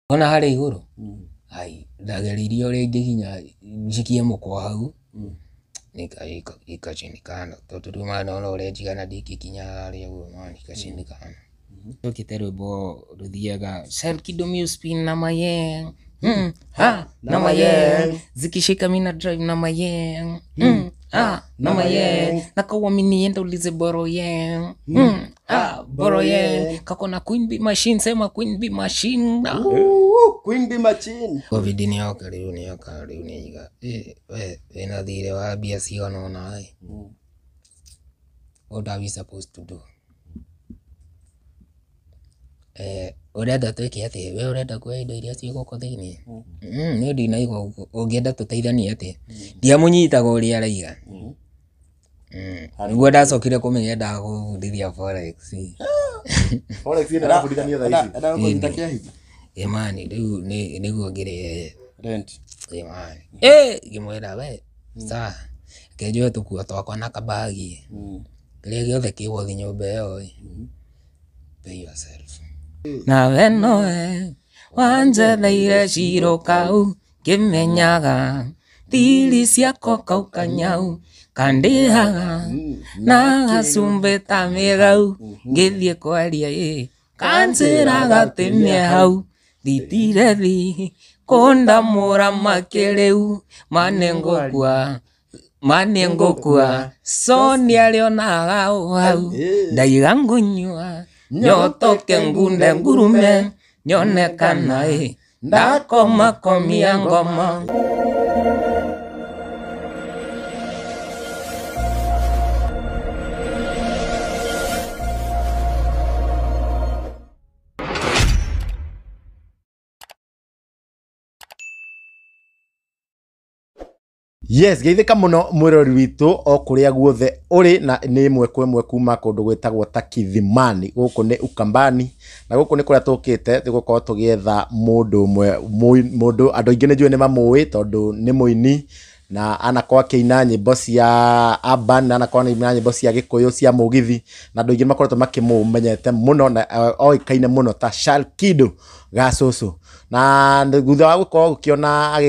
ona hari iguru ai ndageririo ringi hinya njikie mukwa hau ikashindikana tondu mana urejigana ndikikinya haria guo mani ikashindikana tukite rwimbo ruthiaga Shelkido Spin na mayeng na mayeng zikishika mina drive na mayeng na mayeng nakawamini enda ulize boro yeng boro yeng kakona Queen Bee Machine sema Queen Bee Machine Queen Bee Machine covid ni yoka riu ni iga we na thire wa bia ciona na ai what are we supposed to do urenda twike ati we urenda kwa indo iria ci goko thini ni ndinaigwa ungienda tuteithanie ati ndia munyitaga uria araiga niguo ndacokire kumenya ndagundithia forex forex ina ndabudithania thaa ici ndagundithia kiahithi mani riu niguo ngire rent mani ngimwira we sa kenjwe tukua twakwa na kabagi kiria giothe kiwothi nyumba iyo pay yourself na weno wanjetheire ciro kau kimenyaga tiri ciako kau kanyau kandihaga na gacumbi ta migau ngithie kwaria kanjiraga timie hau thitire thi kundamura makiriu manengokua so niarionaga hau ndaiga ngunyua nyotoke ngunde ngurume nyonekana ndakoma komia ngoma Yes, geithika muno mwirori witu o kuria guothe uri na ni imwe kwa imwe kuma kundu gwitagwo ta Kithimani guku ni Ukambani na guku ni kuria tukite tigukorwo tugietha mundu andu aingi ni njui ni mamui tondu ni muini na anakorwo akiina nyimbo cia urban na anakorwo akiina nyimbo cia Gikuyu cia mugithi na andu aingi makoretwo makimumenyete muno na oikaine muno ta Shelkido Gacucu na thutha wa gukorwo ukiona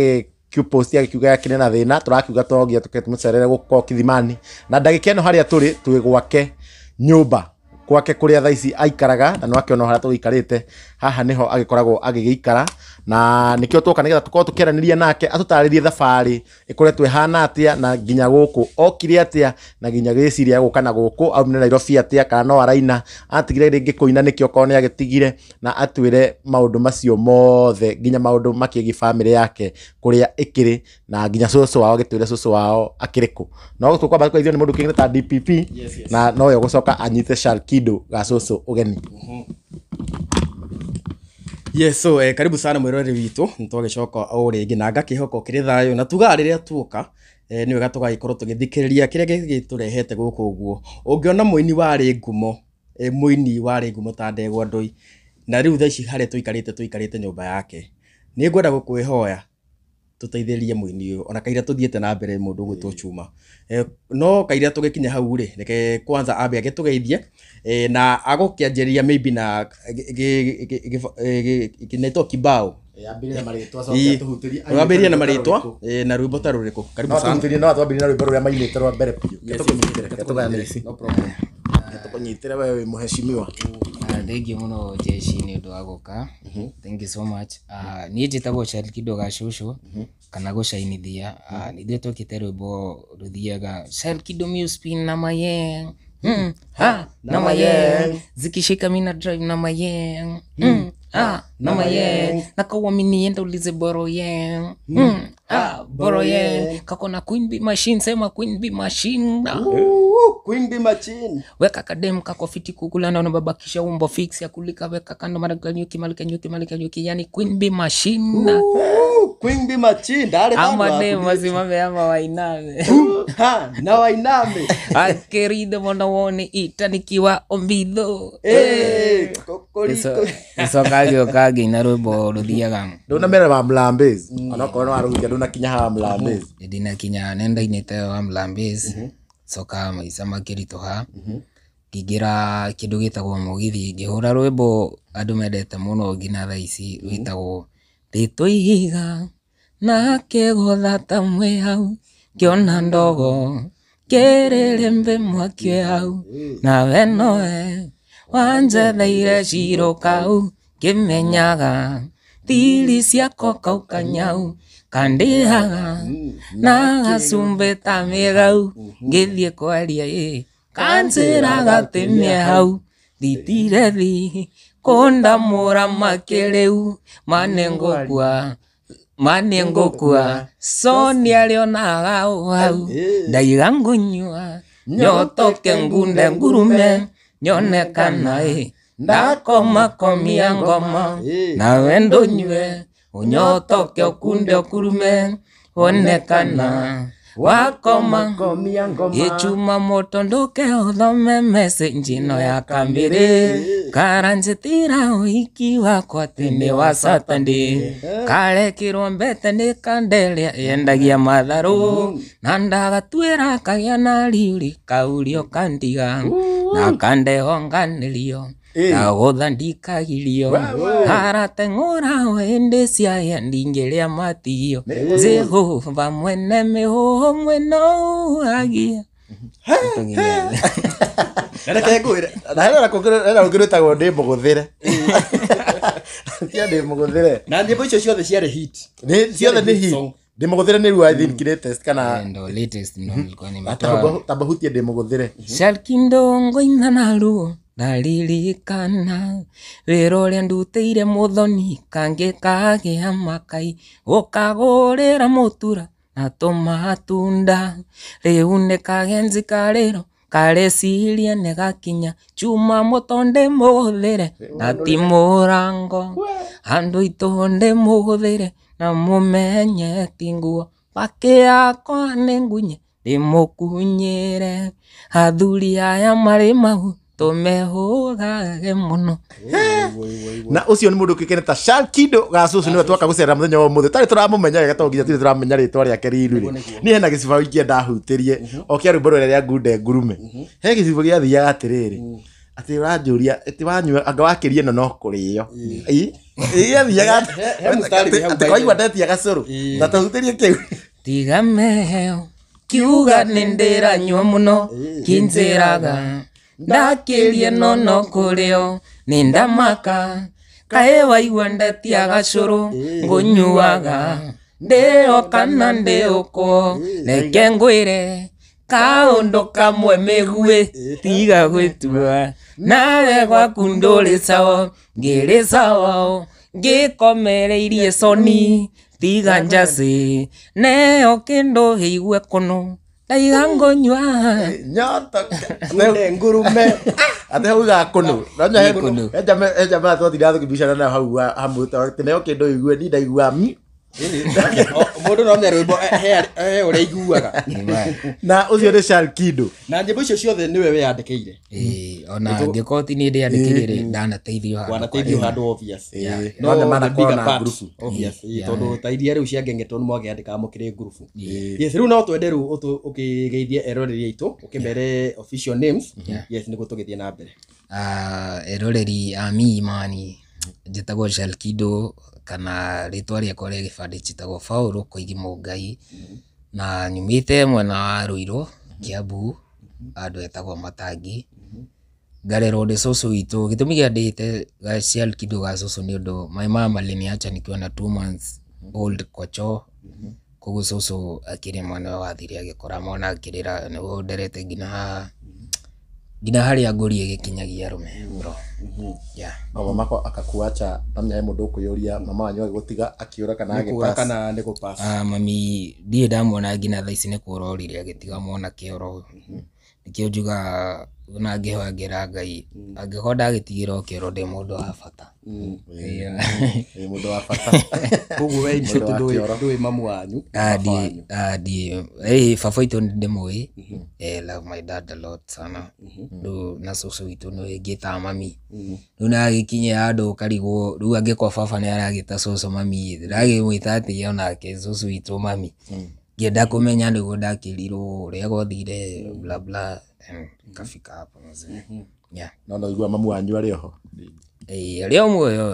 post ya kiuga kine na thina turakiuga twogia tuketumucerere guko Kithimani na ndagika ino haria turi gwake nyumba gwake kuria thaici aikaraga na no akiona haria tuikarite haha niho agikoragwo agigiikara na nikio twoka nigetha tukorwo tukiraniria nake atutaririe thabari ikoretwe hana atia na nginya guku okire atia na nginya giciria guka na guku au ni Nairobi atia kana no araina atigire ringi kuina nikio kone agitigire na atwire maundu macio mothe nginya maundu makiegi family yake kuria ikiri na nginya cucu wao agitwire cucu wao akiriku no tukwamba kwaithio ni mundu kingine ta DPP na no yo gucoka anyite Shelkido Gacucu ugeni Yes, so karibu sana mwirori witu nitwagicoka o ringi na ngakihoko kiri thayo na tuga riria tuka ni wega tugagikorwo tugithikiriria kiria giturehete guku uguo ungiona muini wari ngumo ta Ndegwa Ndoi na riu thaici haria tuikarite nyumba yake ni ngwenda gukwihoya tuteithĩrĩrie muini uyu ona kaira tuthiete na mbere mundu gwitwo Chuma no kaira tugikinya hau ri reke kwanza ambe agitugeithie na agukianjeria maybe na kineto kibao ambire maritwa so tuhutiria ambirie na maritwa na rwimbo ta ruriku karibu sana tuhutiria no atwambirie na rwimbo ruria mainite rwa mbere piu tukunyitire no problem tukunyitire wewe muheshimiwa thank you muno jeshi ni undu wa guka thank you so much ni njitagwo Shelkido Gacucu kana gucainithia nithio tukite rwimbo ruthiaga Shelkido Spin na mayeng na mayeng zikishika mina drive na mayeng na mayeng nakawamini enda ulize boro yeng boro yeng kakona Queen Bee Machine sema Queen Bee Machine Queen Bee Machine weka kadem kako fiti kukula na unabakisha umbo fix ya kulika weka kando malika nyuki yani Queen Bee Machine Queen Bee Machine dale ama ne mazimame ama wainame na wainame akerido mona wone itanikiwa ombidho kokoriko so kage na rwimbo ruthiaga ndona mere wa Mlambezi ona kono aruja ndona kinya ha Mlambezi ndina kinya nenda inete wa Mlambezi soka maisa makirito ha ngingira kindu gitagwo mugithi ngihura rwimbo andu mendete muno ngina thaa ici witagwo rituiga na kegotha tamwe hau kiona ndogo kererembe mwakio hau na wenoe wanjetheire ciro kau kimenyaga thiri ciako kau kanyau kandihaga na gacumbi ta migau ngithie kwaria kanjira gatimie hau thitire thi kundamura makiriu manengokua soni alionaga hau ndaiga ngunyua nyotoke ngunde ngurume nyonekana ndakomakomia ngoma nawe ndunywe unyotoke ukunde ukurume onekana wakoma ichuma moto nduke uthome message no ya kambire karanjitira wiki wakwa tene wa Saturday kale kirombete ni kandelia yendagia matharu na ndagatwira kagia na riuri kaurio kandiga na kandeho nganilio na gotha ndikagirio harateng'ura wende ciaya ndingeria matigio Jehova mwene mihoho mweno agia Reke ngwire na hera ngirutagwo ndi muguthire ndi muguthire na nyimbo icio ciothe ciarĩ hit ni ciothe ni hit ndi muguthire ni ruwa think latest kana ndo latest ndo nilikuwa nimetoa tabahutie ndi muguthire Shalkindo ina naru ndaririkana wĩra ũrĩa ndutĩire mũthoni kangĩkagĩa makai ũkagũrĩra mũtura na tũmatunda rĩu nĩkagenji karĩro kareciria nĩgakinya chuma mũto ndĩmũhũthĩre na ti mũrango handũ itũ ndĩmũhũthĩre na mũmenye ti nguo pake yakwa nĩ ngunye ndĩmũkunyĩre athuri aya marĩ mau tumehugage muno na ucio ni mundu kikene ta Shalkido gacucu niwe twaka gucera muthenya wa muthe tari turamumenya wega tonginya tiri turamenya ritwa riake riru ni hena giciba wingi ndahutirie okia rwimbo rwere ria ngunde ngurume he gicibo gia thiaga atiriri ati uranjuria ati wanyua anga wakirie no kurio thiaga ati kwaigua ndetia gacuru na tuhutirie kiu tigameheo kiuga nindiranyua muno kinjiraga ndakirie nono kurio nindamaka kae waigua ndetia gacuru ngunyuaga ndio kana ndiuko reke ngwire kaundu kamwe migue tiga gwitua nawe gwaku nduri sawa ngiri sawa ngikomereirie soni tiga njasi neo kindu hiigwe kuno ndaiga ngonywa nyota ngurume ate hau gakuno eja ma to tira tukibishana na hau hamu teneo kindu igue ni ndaigua mundu no merwimbo he uri iguaga na ucio ni Shalkido na nyimbo icio ciothe niwe weyandĩkĩire ona ngikoti ni ndiandĩkĩire ndanateithio handũ obvious no mana kona group obvious tondu ta iria riu cia ngengeto ni mwagĩandĩkaga mũkĩrĩ group yes riu no twende riu ũkĩgeithie eroreri aitũ ũkĩmere official names yes nĩguo tũgĩthiĩ na mbere eroreri ami imani njĩtagwo Shalkido kana ritwa riakwa ria gibandĩ njĩtagwo Paul Koigi Mũngai na nyumĩte mwena wa Ruiru Kiambu andũ etagwo Matangi ngarerwo ndĩ cũcũ witũ gĩtũmi gĩa ndĩte Shalkido ga cũcũ nĩ ũndũ my mama aliniacha nikiwa na 2 months old kwa choo koguo cũcũ akĩrĩ mwana wa thiri agĩkora mwana akĩrĩra nĩguo nderete ngina harĩa ngũri ĩgĩkinyagia rume bro mama mako akakuacha namnya mundu ukuyuria mama wanyu agutiga akiura kana agipasa kana ndiko pass mami ndiye ndamwona ngina thaa ici nĩ kũrorire agĩtiga mwana kĩoro nikĩo njuga na ngĩhangĩra Ngai angĩkorwo ndagĩtigĩra kĩoro ndĩ mũndũ wa bata mũndũ wa bata koguo we icio ndũĩ mamu wanyu adi baba itũ ndĩmũĩ love my dad a lot sana na cũcũ witũ nĩ ngĩtaga mami rĩu nagĩkinye handũ karigwo rĩu angĩkorwo baba nĩ aragĩta cũcũ mami ndagĩmwĩta atĩ onake cũcũ witũ mami ngĩenda kũmenya nĩguo ndakĩrirwo ũrĩa gwathire bla bla ngafika hapo mzee. Yeah. No igua mamu wanyu arĩ oho. Arĩ o muoyo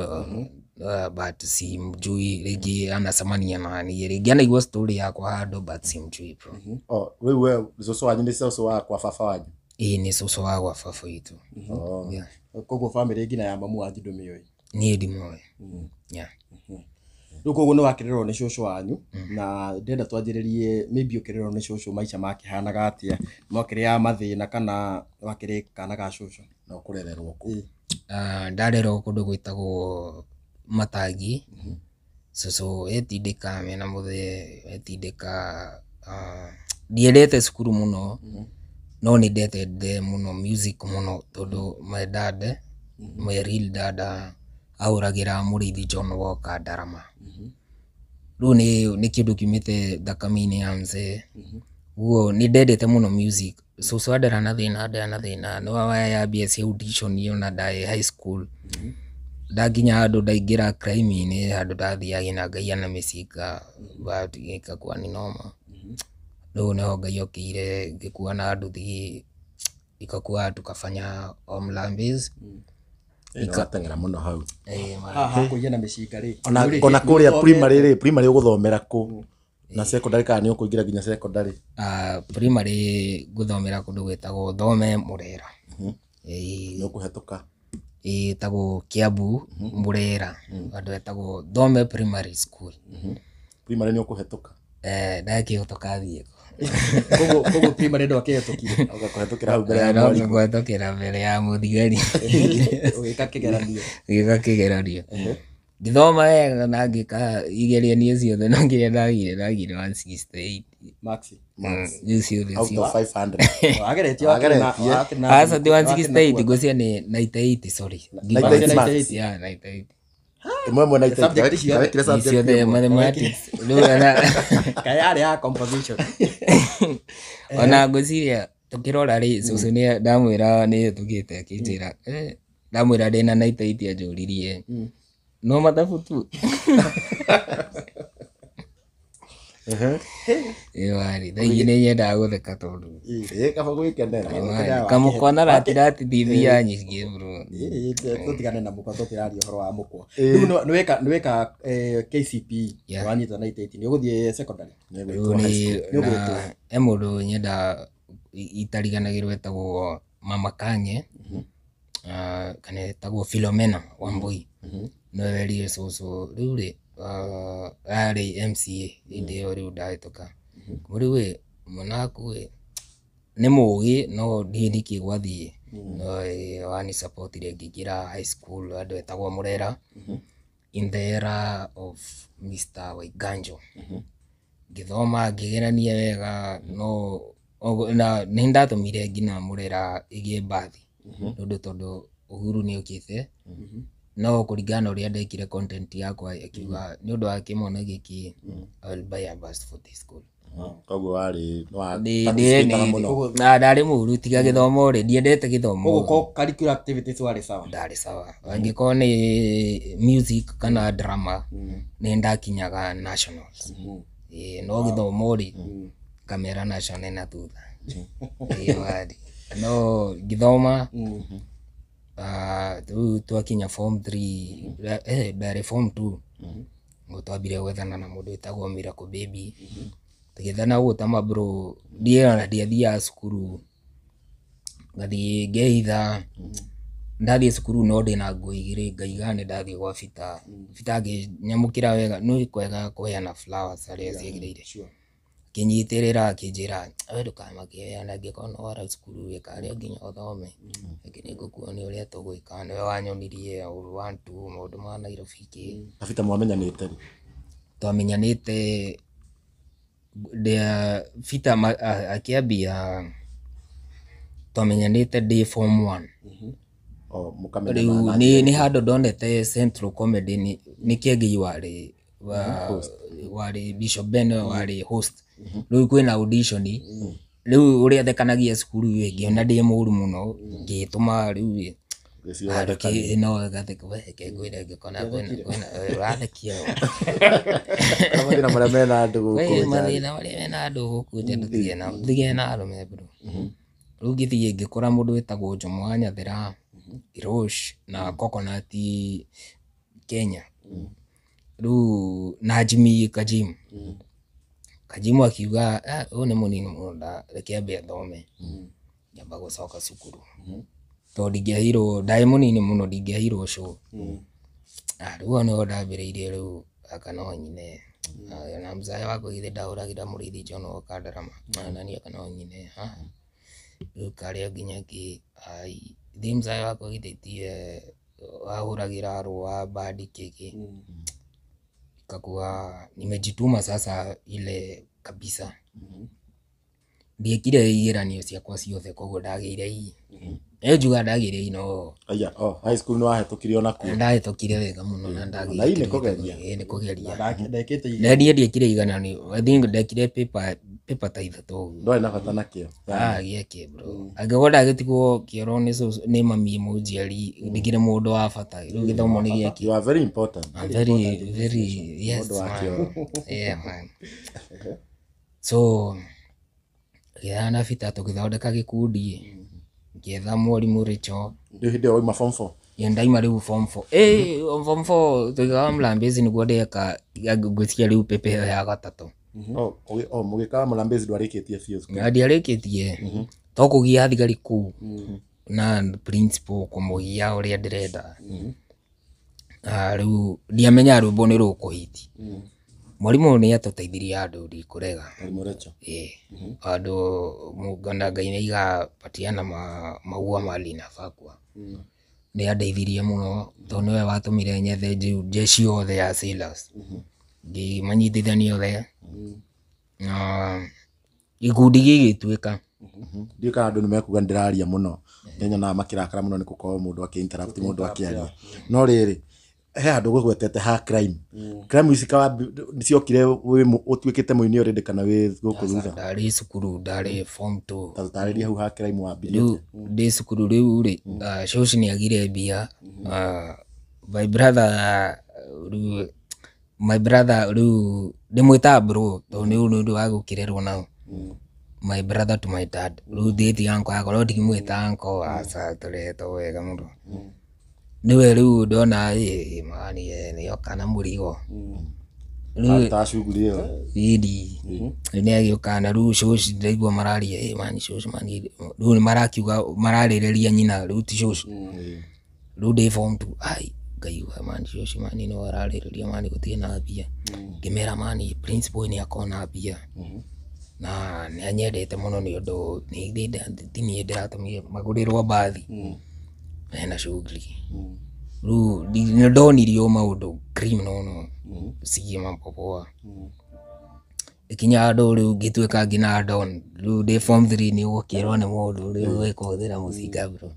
but simjui rĩngĩ anacemania nani rĩngĩ anaigua story yakwa handũ but simjui bro. Rĩu we cũcũ wanyu nĩ cũcũ wakwa baba wanyu? Nĩ cũcũ wa gwa baba witũ. Koguo family ngina ya mamu wanyu ndũmĩũĩ? Niĩ ndimũĩ. Yeah. Rĩu koguo nĩ wakĩrerwo nĩ cũcũ wanyu na ndĩrenda twanjĩrĩrie maybe ũkĩrerwo nĩ cũcũ maica makĩhanaga atĩa, mwakĩrĩ ya mathĩna kana wakĩrĩ kana ga cũcũ? No kũrererwo kũ? Ndarerwo kũndũ gwĩtagwo Matangi. Cũcũ etindĩka mena mũthee etindĩka ndiendete cukuru mũno no nĩ ndetete mũno music mũno tondũ my dad my real dad ahũragĩra mũrĩithi John Walker Ndarama. Rĩu nĩ kĩndũ kiumĩte thakame-inĩ ya mzee. Guo nĩ ndendete mũno music. Cũcũ andera na thĩna no yambia cia audition ona ndaĩ high school. Ndakinya handũ ndaingĩra crime-inĩ handũ ndathiaga na Ngai ana mĩcinga ikakuwa ni noma. Rĩu nĩho Ngai okĩire ngĩkuwa na nduthi ikakuwa tukafanya Omlambis. Ikatengera mũno hau. Haha kũigana mĩcinga rĩ. Ona kũrĩa primary ũgũthomera kũ? Na secondary kana nĩ ũkũingĩra nginya secondary? Primary ngũthomera kũndũ gwĩtagwo Thome Murera. Nĩ ũkũhetũka? Ĩtagwo Kiambu Murera. Andũ etagwo Thome Primary School. Primary nĩ ũkũhetũka? Ndakĩhĩtũka thiĩ. Koguo primary ndwakĩhetũkire? Ũgakũhetũkĩra hau mbere ya mwarimũ? Ngũhetũkĩra mbere ya mũthigari. Ũgĩka kĩgeranio? Gĩka kĩgeranio. Ngĩthoma wega na ngĩka igeranio ciothe no kĩrĩa ndagire 168. Max. Out of 500. Wageretie Asa ndi 168 ngũcia nĩ 98 sorry. 98. Yeah 98. Imwe na itaiti ciothe mathematics. Kaya arĩ ya composition. Ona ngũciria tukĩrora rĩ cũcũ nĩ ndamwĩra nĩ tũgĩte akĩnjĩra ndamwĩra ndĩna 98 anjũririe no mathabu tu. Wari thaingĩ nĩ nyendaga gũtheka tondũ kaba gwĩkenera kamũkwa na ratithia nyingĩ bro. Tũtigane na mũkwa tũtĩraria ũhoro wa mũkwa. Rĩu nĩ weka KCPE wanyita 98 nĩ ũgũthiĩ secondary? Mũndũ nyenda itariganagĩrwo etagwo Mama Kanye kana etagwo Philomena Wambui nowe werire cũcũ rĩu rĩ arĩ MCA hĩndĩ ĩyo rĩu ndahĩtũka rĩu we mũnaku we nĩ mũũgĩ no ndiĩ nĩkĩ gwathiĩ no wani support ile ngĩingĩra high school andũ etagwo Murera in the era of Mr. Waiganjo. Ngĩthoma ngĩgerania wega no na nĩ ndatũmire nginya Murera ĩgĩe bathi tondũ Uhuru nĩ okĩte no kũringana ũrĩa ndekire content yakwa akiuga nĩ ũndũ wa kĩmwana gĩkĩ I will buy a bus for this school. Koguo warĩ na ndarĩ mũru tiga gĩthomo rĩ ndiendete gĩthomo. Ũguo curricular activities warĩ sawa? Ndarĩ sawa. Angĩkorwo nĩ music kana drama nĩ ndakinyaga nationals. No gĩthomo rĩ kamera national na thutha. Wari no gĩthoma twakinya form 3 ndarĩ form 2 ngũtwambire gwethana na mũndũ wĩtagwo Miracle Baby tũgĩethana ũguo ta mabro ndiathiaga cukuru ngathiĩ ngeitha ndathiĩ cukuru no ndĩna nguo igĩrĩ ngaiga nĩ ndathiĩ gwa bita ngĩnyamũkĩra wega nĩ kwega kũheana flowers arĩa ciagĩrĩire kinyitĩrĩra akĩnjĩra we ndũkamakĩoya na angĩkorwo no wara cukuru wĩkarĩa nginya ũthome ĩngĩ nĩngũkuonia ũrĩa tũgwĩka nĩwe wanyonirie 1 2 maũndũ ma Nairobi kĩ Bita mwamenyanĩte rĩ? Twamenyanĩte Bita akĩambia twamenyanĩte day form 1. Rĩu nĩ handũ ndonete Central Comedy nĩ Kĩengei warĩ Bishop Ben warĩ host. Rĩu kwĩna audition rĩu ũrĩa thekanagia cukuru ngĩona ndĩ mũru mũno ngĩtũma rĩu no gatheka weke ngwire ngikona kwena urathekia mathina maria mena andũ gũkũ mathina maria mena andũ gũkũ nja ndutige na arũme bro rĩu ngĩthiĩ ngĩkora mũndũ wĩtagwo Jomo wa Nyathera Irosh na Coconut Kenya rĩu na Jimmy Kajimu akiuga ũyũ nĩ mũnini mũno reke ambe athome nyamba gũcoka cukuru tondũ ndingĩaheirwo ndaĩ mũnini mũno ndingĩaheirwo show rĩu nĩho ndambĩrĩirie rĩu aka no nyine na mzae wako githĩ ndahũragĩra mũrĩithi John wa Kandarama na niĩ aka no nyine rĩu karĩa nginya thi mzae wako githĩ tie wahũragĩra rũa bandi kiki ikakuwa nimejituma sasa ile kabisa ndiekire igeranio ciakwa ciothe koguo ndagĩire hii njuga ndagĩire hii no high school no ahetũkire ona ku ndahetũkire wega mũno na ndagĩire nĩ kũgeria ndiekire igeranio I think ndekire paper ta ithatũ ndwarĩ na bata nakĩo gĩake bro angĩkorwo ndagĩtigwo kĩoro nĩ mami mũnjiari ndigire mũndũ wa bata rĩu gĩthomo nĩ gĩake you are very important very yes man yeah man so gĩana bita tũgĩthondeka gĩkundi ngĩetha mwarimũ Rachel ndio hĩndĩ ĩyo wauma form 4 ndaima rĩu form 4 form 4 tũigaga Mlambezi nĩguo ndeka ngũcia rĩu pepe ya gatatũ mũgĩkaga Mlambezi ndwarĩkĩtie biũ ndiarĩkĩtie to kũgia thigari kũu na principal kũmũgia ũrĩa ndĩrenda rĩu ndiamenya rwĩmbo nĩ rũkũhiti mwarimũ nĩ atũteithirie andũ ndikũrega andũ mũngana Ngai nĩ igapatiana maua mali na fakwa nĩ andeithirie mũno tondũ nĩwe watũmire nyethe jeshi yothe ya sailors ngĩmanyitithania othe gĩkundi gĩgĩtuĩka ndiũ kana andũ nĩ mekuga ndĩraria mũno nĩnyonaga makĩrakara mũno nĩ gũkorwo mũndũ akĩ-interrupt mũndũ akĩaria no rĩrĩ he handũ gũgwetete ha crime icikawa nĩciokire ũtuĩkĩte mũini already kana wĩ gũkũ thutha ndarĩ cukuru ndarĩ form 2 tatarĩria hau ha crime wambirie ndĩ cukuru rĩu rĩ shoshi nĩ agire mbia my brother rĩu ndĩmwĩtaga bro tondũ nĩ ũndũ wa gũkĩrerwo nao my brother to my dad rĩu ndĩti anko yakorwo ndingĩmwĩta anko aca tũretwo wega mũno niwe rĩu ndona mani nĩyo kana mũrigo ta shughuli ĩyo idi nĩ agĩũka na rĩu shoshi ndaigua mararia mani shoshi mani rĩu nĩ marakiuga mararĩrĩria nyina rĩu ti shoshi rĩu ndĩ form 2 ngaiua mani shoshi mani no ararĩrĩria mani gũtirĩ na mbia ngĩmera mani principal nĩ akona mbia na nĩ anyendete mũno nĩ ũndũ nĩ ndĩratũmire magũrĩrwo mbathi hena shughuli rĩu nĩ ndonirio maũndũ criminal no cigie mambo poa ikinya andũ rĩu ngĩtuĩka ngina don rĩu ndĩ form 3 nĩ gũkĩrwo nĩ mũndũ rĩu kũhũthĩra mũcinga bro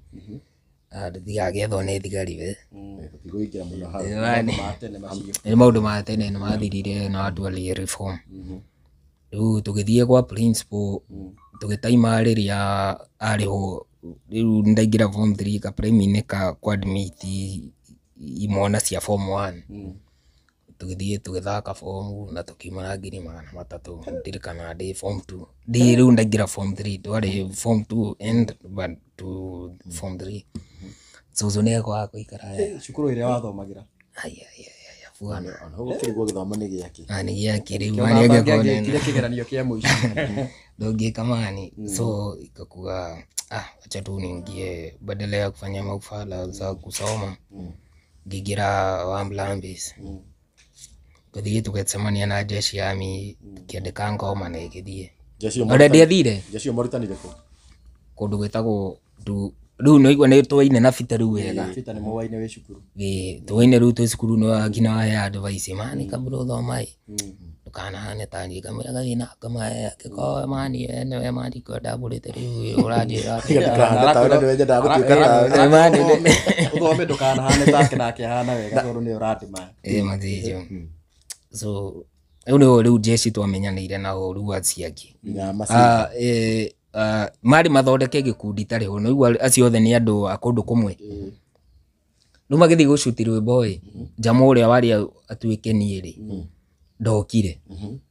ndigagethwo nĩ thigari we nĩ maũndũ ma tene nĩ mathirire na andũ alĩ reform rĩu tũgĩthiĩ gwa principal tũgĩtaima rĩrĩa arĩho rĩu ndaingĩra form 3 ka prime-inĩ kwa admit imwana cia form 1 tũgĩthiĩ tũgĩthaka form na tũkiuma na ngiri 300 ndirikana ndĩ form 2 ndĩ rĩu ndaingĩra form 3 ndwarĩ form 2 and but to form 3 Zuzu nĩ ekwaga kũikara cukuru ĩrĩa wathomagĩra bwana gũkĩrigwo gĩthomo nĩ gĩake nĩ gĩake rĩu mani angĩkorwo kile kĩgeranio kĩa mũico ndũngĩka mani so ikakuga acha tu niingie badala ya kufanya maufala za kusoma ngĩingĩra wa Mlambezi gũthiĩ tũgĩcemania na jeshi ya army kĩandĩka ngoma na ĩgĩthiĩ already athire jeshi mũrutanire kũndũ gwĩtagwo rĩu no igua nĩ twaine na bita rĩu wega bita nĩ mũwaine wĩ cukuru twaine rĩu twĩ cukuru no ngina wa advice mani kabla thoma ndũkanahane ta niĩ kamwĩra gathiĩ na kama kĩko mani nĩwe mani kwenda mbũrĩte rĩu ũranjĩra ũthome ndũkanahane take nake ahana wega tondũ nĩ ũratima mathijo so rĩu jeshi twamenyanĩire nao rĩu aciaki marĩ mathondeke gĩkundi tarĩ ho no igua acio othe nĩ andũ a kũndũ kũmwe Rĩu magĩthiĩ gũshuti rwĩmbo ĩ, jamaa ũrĩa warĩ atuĩke niĩ rĩ, ndokire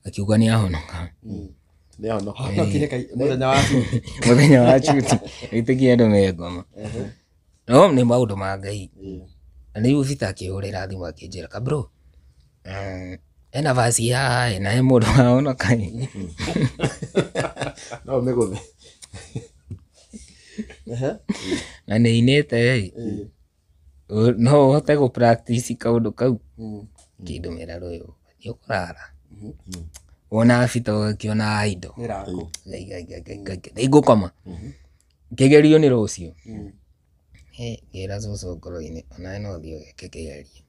akiuga nĩ ahonoka. Mũthenya wa shuti ĩtĩkia andũ me ngoma. No nĩ maũndũ ma Ngai. Na rĩu Peter akĩhũrĩra thimũ akĩnjĩra kabro, ena vasi haha na he mũndũ wahonoka. No mĩgũthe. Na nĩ inĩte no ũhote gũ practice kaũndũ kau. Kĩndũmĩra rũĩ nĩ ũkũrara. Wona Peter ũgakĩona indo. Nĩngũkoma. Kĩgerio nĩ rũciũ. Ngĩra cũcũ ngoro-inĩ ona no thiĩ ũgeke kĩgerio.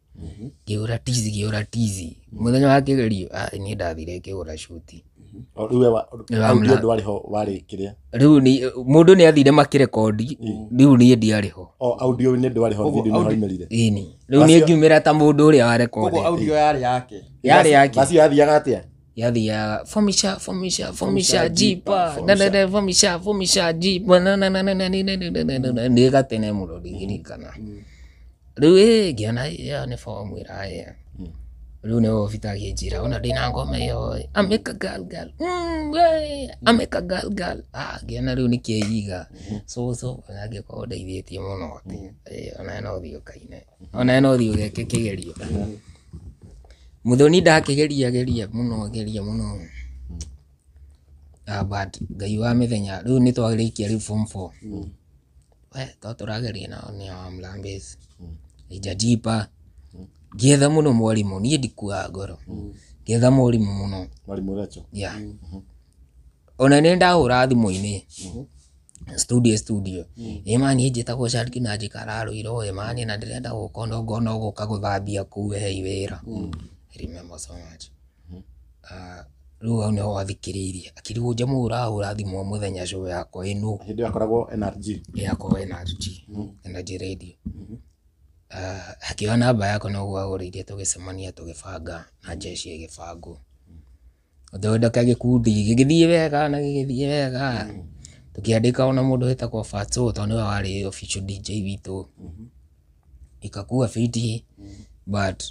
Ngĩũra tizi. Mũthenya wa kĩgerio niĩ ndathire ngĩgũra shuti. Rĩu ndwarĩ ho warĩ kĩrĩa. Rĩu mũndũ nĩ athire makĩrekondi, rĩu niĩ ndiarĩ ho. Audio nĩ ndwarĩ ho, video nĩ hoimerire. Ĩni. Rĩu niĩ ngiumĩra ta mũndũ ũrĩa wa rekondi. Koguo audio yarĩ yake. Yarĩ yake. Basi yathiaga atĩa? Yathiaga fomisha jipa fomisha jipa nĩ gatene mũno ndirikana. Rĩu ngĩona nĩ fomu ĩrahea. Rĩu nĩho Peter akĩnjĩra ona ndĩna ngoma ĩyo ameka girl ameka girl. Ngĩona rĩu nĩkĩiga cũcũ angĩkorwo ndeithĩtie mũno ona no thiĩ ũkaine ona no thiĩ ũgeke kĩgerio. Muthoni ndakĩgeria mũno. But Ngai wa mĩthenya rĩu nĩ twarĩkia rĩu form 4. To tũrageria nao nĩ wa Mlambezi. Ijajipa. Ngĩetha mũno mwarimũ niĩ ndikuaga ngoro. Ngĩetha mwarimũ mũno. Mwarimũ Recho. Yeah. Ona nĩ ndahũra thimũ-inĩ. Studio. Mani njĩtagwo Sharky na njikara Rũirũ mani na ndĩrenda gũka no gũka gũthambia kũu hei wĩra. Remember so much. Rĩu hau nĩho wathikĩrĩirie akĩrigwo jamaa ũrahũra thimũ mũthenya show yakwa ĩno. Hĩndĩ yakoragwo NRG. Yakwa NRG. Energy Radio. Akĩoya namba yako no gwagũrĩire tũgĩcemania tũgĩbanga na jeshi ĩgĩbangwo. Thondeka gĩkundi gĩgĩthiĩ wega. Tũkĩandĩka ona mũndũ wĩtagwo Fatso tondũ nĩwe warĩ official DJ witũ. Ikakua fiti but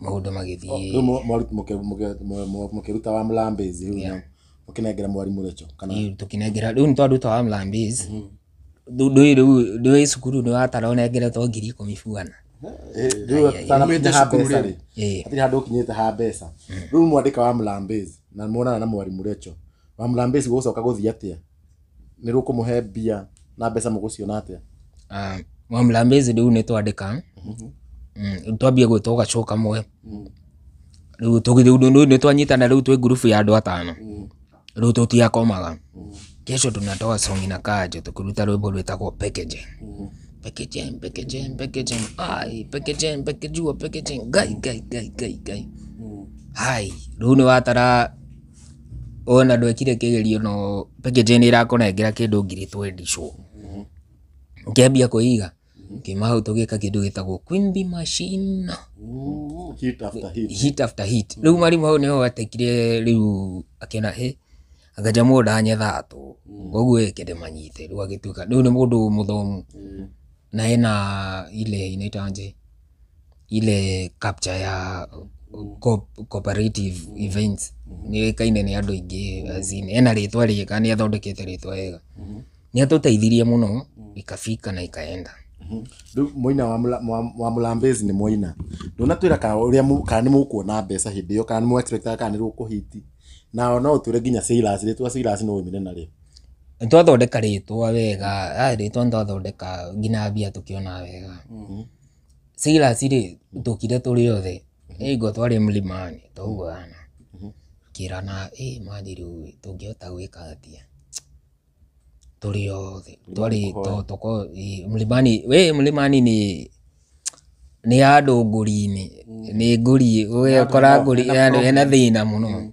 maũndũ magĩthiĩ. Mũkĩruta wa Mlambezi rĩu mũkĩnengera mwarimũ Recho kana tũkĩnengera rĩu nĩ twaruta wa Mlambezi. Ndũĩ cukuru nĩ watara ũnengeretwo 10,000 buana. Rĩu tanamĩte ha mbeca rĩ. Hatirĩ handũ ũkinyĩte ha mbeca. Rĩu mwandĩka wa Mlambezi na muonana na mwarimũ Recho. Wa Mlambezi gũcoka gũthiĩ atĩa? Nĩ rũkũmũhe mbia na mbeca mũgũciona atĩa? Wa Mlambezi rĩu nĩ twandĩka. Twambia gwĩtwo gacoka kamwe. Rĩu nĩ twanyitana rĩu twĩ group ya andũ 5. Rĩu tũtiakomaga. Kesho tunatoa song na kajo tukuruta rwĩmbo rwĩtagwo packaging. Packaging gai. Hai rĩu nĩ watara ona ndwekire kĩgerio no packaging nĩ ĩrakũnengera kĩndũ 20 show. Ngĩambia kũiga kĩmahau tũgĩka kĩndũ gĩtagwo Queen Bee Machine. Hit after hit. Rĩu mwarimũ hau nĩho atekire rĩu akĩona akaja mũndũ anyethatũ. Koguo ĩkĩrĩ manyite rĩu agĩtuĩka rĩu nĩ mũndũ mũthomu. Na ena ile inaitanje ile capture ya cooperative events. Nĩ kaine nĩ andũ aingĩ azine. Ena rĩtwa rĩega nĩ athondekete rĩtwa wega. Nĩ atũteithirie mũno ikafika na ikaenda. Rĩu mũina wa Mlambezi nĩ mũina. Ndũnatwĩra kana nĩ mũkuona mbeca hĩndĩ ĩyo kana nĩ mũexpectaga kana nĩ rũkũhiti. Na no ũtwĩre nginya Silas rĩtwa Silas no ũmire narĩo. Twathondeka rĩtwa wega. Rĩtwa twathondeka nginya mbia tũkĩona wega. Silas rĩ tũkire tũrĩ othe. Ĩgo twarĩ mlimani twaugana. Kĩrana mani rĩu tũngĩhota gwĩka atĩa. Tũrĩ othe twarĩ toko mlimani nĩ andũ ngũri-inĩ. Nĩ ngũri ũgekora ngũri ena thĩna mũno.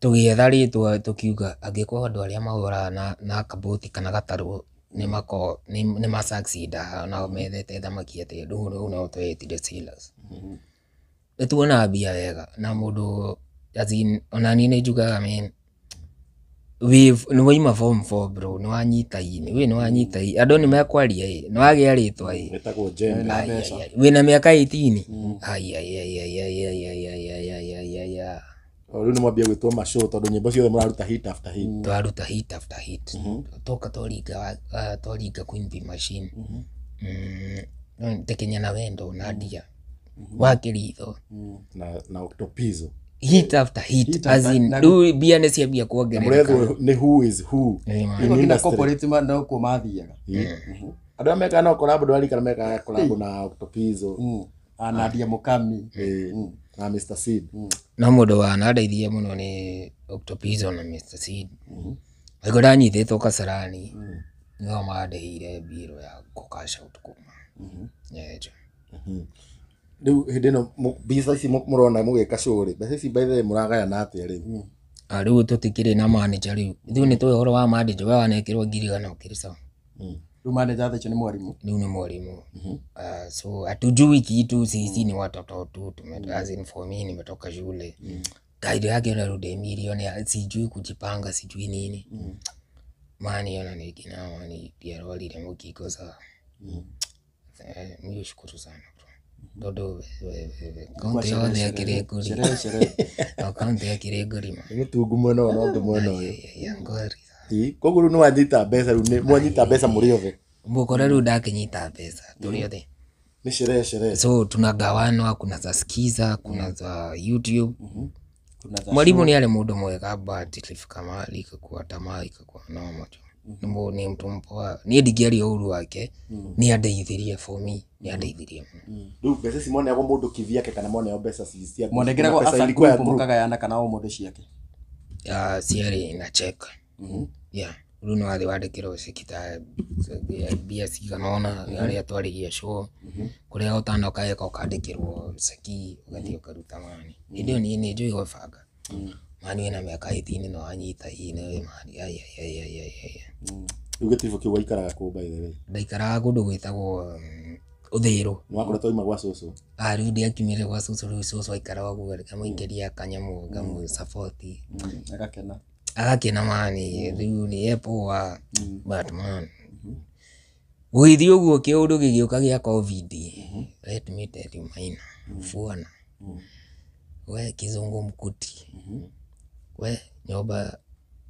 Tũgĩetha rĩtwa tũkiuga angĩkorwo andũ arĩa mahũraga na kabũti kana gatarũ nĩ ma-succeed na methete thamaki atĩ rĩu no twetire Silas. Nĩtuona mbia wega na mũndũ ona niĩ nĩ njugaga nĩ waima form 4 bro, nĩ wanyita ini, we nĩ wanyita ini, andũ nĩ mekwaria nĩ wagĩa rĩtwa Metagwo Jembe. wĩna mĩaka 18 Rĩu nĩ mwambia gwĩtwo mashow tondũ nyĩmbo ciothe mũraruta hit after hit. twaruta hit after hit, toka twaringa Queen Bee Machine, tekenya na wendo na ndia wa Kĩritho na Octopizzo. hit after hit, as in rĩu mbia nĩ ciambia kuongerereka. Mũrethwo nĩ who is who in Ina industry. corporate man no kumathiaga. Andũ arĩa mekaga no collab, andũ arĩa mekaga collab na Octopizzo. Nadia Mukami. Na Mr. Seed. Na mũndũ wanandeithia mũno nĩ Octopizzo na Mr. Seed. Ũguo ndanyitĩtwo Kasarani nĩo mandeire mbirũ ya gũcash out kuma. Rĩu hĩndĩ ĩno mbica ici mũrona mũgĩka show rĩ, mbeca ici by the way mũragayana atĩa rĩu? Rĩu tũtikĩrĩ na manager rĩu. Rĩu nĩ tũĩ ũhoro wa manager, we wanekĩrwo ngiri gana ũkĩrĩ sawa. Rĩu manager thaicio nĩ mwarimũ. Rĩu nĩ mwarimũ. So hatujui kitu, sisi ni watoto tu, as in for me nimetoka shule. Guide yake na rudi milioni, sijui kujipanga, sijui nini. Mani yana nikina, mani diaroli ile mukiko sawa. Mimi shukuru sana bro. Dodo kaunti yote ya Kiregori. Kaunti ya Kiregori ma. Nĩ tungu mwena ũyũ na ũngĩ mwena ũyũ. Ya ngori. Koguo rĩu nĩ wanyita mbeca, rĩu nĩ mwanyita mbeca mũrĩ othe. Mbokora rĩu ndakinyita mbeca tũrĩ othe. Ni sherehe. So tunagawanwa, kuna za Skiza, kuna za YouTube. Mwalimu ni ale mũndũ mwega, but ilifika mahali ikakuwa tamaa, ikakuwa no moto. Ni mtu mpoa, ni ndigeria ũru wake, ni andeithirie for me, ni andeithirie. Rĩu mbeca ici mone yako mũndũ kiviyake kana mone yako mbeca cia Mwanegera kwa after group mukagayana kana o mũndũ ciake. Ciarĩ na check. Yeah. Rĩu no athi wandĩkĩrwo cikita mbia cigana ũna arĩa twarigia show, kũrĩa ũtanoka eka ũkandĩkĩrwo ceki ũgathiĩ ũkaruta mani. Hĩndĩ ĩyo niĩ nĩ njũĩ gũbanga. Mani wĩna mĩaka 18 no anyita hii nĩ mani. Rĩu gĩtiribũ kĩu waikaraga kũ by the way? Ndaikaraga kũndũ gwĩtagwo Ũthĩĩro. Nĩwakoretwo ima gwa cũcũ? Rĩu ndiakiumire gwa cũcũ, rĩu cũcũ aikaraga guo ngamũingĩria kanyamũ ngamũ-support. Agakena mani, rĩu nĩ epoa Batman. Gũgĩthiĩ ũguo kĩũndũ gĩgĩũka gĩa COVID. Let me tell you Maina, Fuana. We kizungu mkuti. We nyomba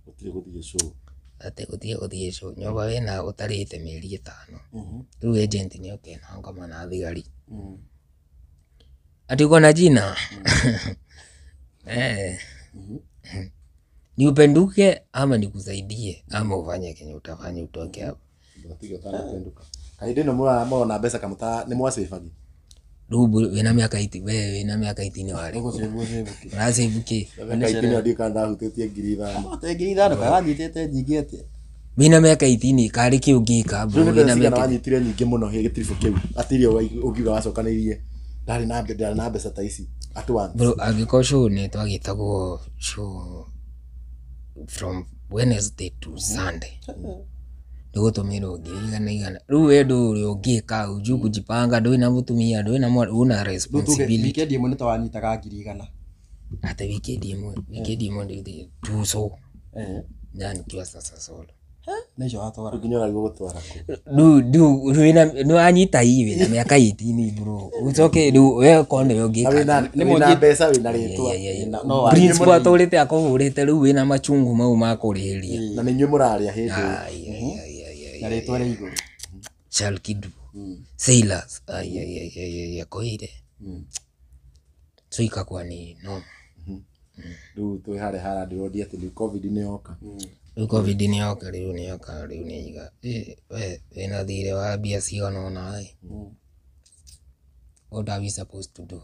Gũtirĩ gũthiĩ show. Ate gũthiĩ show. Nyomba wĩna ũtarĩte mĩeri 5. Rĩu agent nĩ okena ngoma na thigari. Ati uko na jina? Ni upenduke ama nikusaidie ama ufanye kenye utafanya utoke hapo. Ndio utapenduka. Kaide no mwana mbeca kamuta ni mwasefagi. Rubu wena miaka 80, wewe wena miaka 80 wale. Urasaibuke. Miaka 80 ndio kanda hutetie ngiri 5. Ngiri 5 kwa wanyitete nyingi atia. Wena miaka 18 kari ki ungika bro. Wena miaka wanyitire nyingi muno he gĩtiribũ kĩu. Atirio ugiuga wacokanĩirie. Ndarĩ na mbeca ta ici at once. Bro agĩko show nĩ twagĩtagwo show from Wednesday to Sunday. Nĩgũtũmĩrwo ngiri igana. Rĩu wendo ũrĩa ũngĩka ũju kujipanga, ndũĩ na mũtumia, ndũĩ na una responsibility. Weekend imwe nĩtawanyitaga ngiri 100. Hata weekend imwe ndĩ tuso. Na nikiwa sasa solo. Nĩcio watwara. Nginya rĩu gũtwara kũ. Nĩ anyita hivi na miaka 18 bro. Ucoke rĩu we kone ũngĩka. Nĩ mbeca wĩna rĩtwa. No principal atũrĩte akũhũrĩte rĩu wĩna machungu mau ma kũrĩhĩria. Na nĩ nyuĩ mũrarĩa hĩndĩ. Na rĩtwa rĩa igũrũ. Chalkidu. Sailors. Koire. So ikakuwa ni no. Rĩu twĩ harĩa ndĩrodi atĩ COVID nĩ yoka. Rĩu COVID nĩ yoka, rĩu nĩ iga. We wĩna thirĩ wa mbia cigana ũna. What are we supposed to do?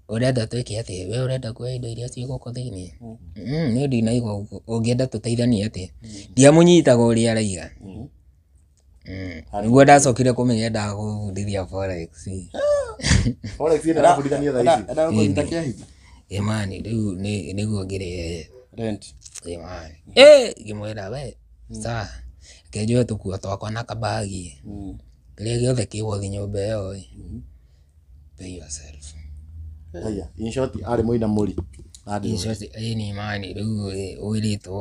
Urenda twĩke atĩ? We urenda kuoya indo iria cigũkũ thĩinĩ? Niĩ ndinaigua ũguo. Ũngĩenda tũteithanie atĩ? Ndiamũnyitaga ũrĩa araiga. Nĩguo ndacokire kũmenya ndagũbundithia forex. Forex nĩ ndabundithania thaa ici. Ndagũbundithia kĩahithi. Mani rĩu nĩguo ngĩrĩ rent. Mani. Ngĩmwĩra we sawa. Kenjoe tũkuo twakwa na kabagi. Kĩrĩa gĩothe kĩgũthiĩ nyũmba ĩyo. Pay yourself. Haya, in short, arĩ mũina mũri. ni mani rĩu ũirĩtwo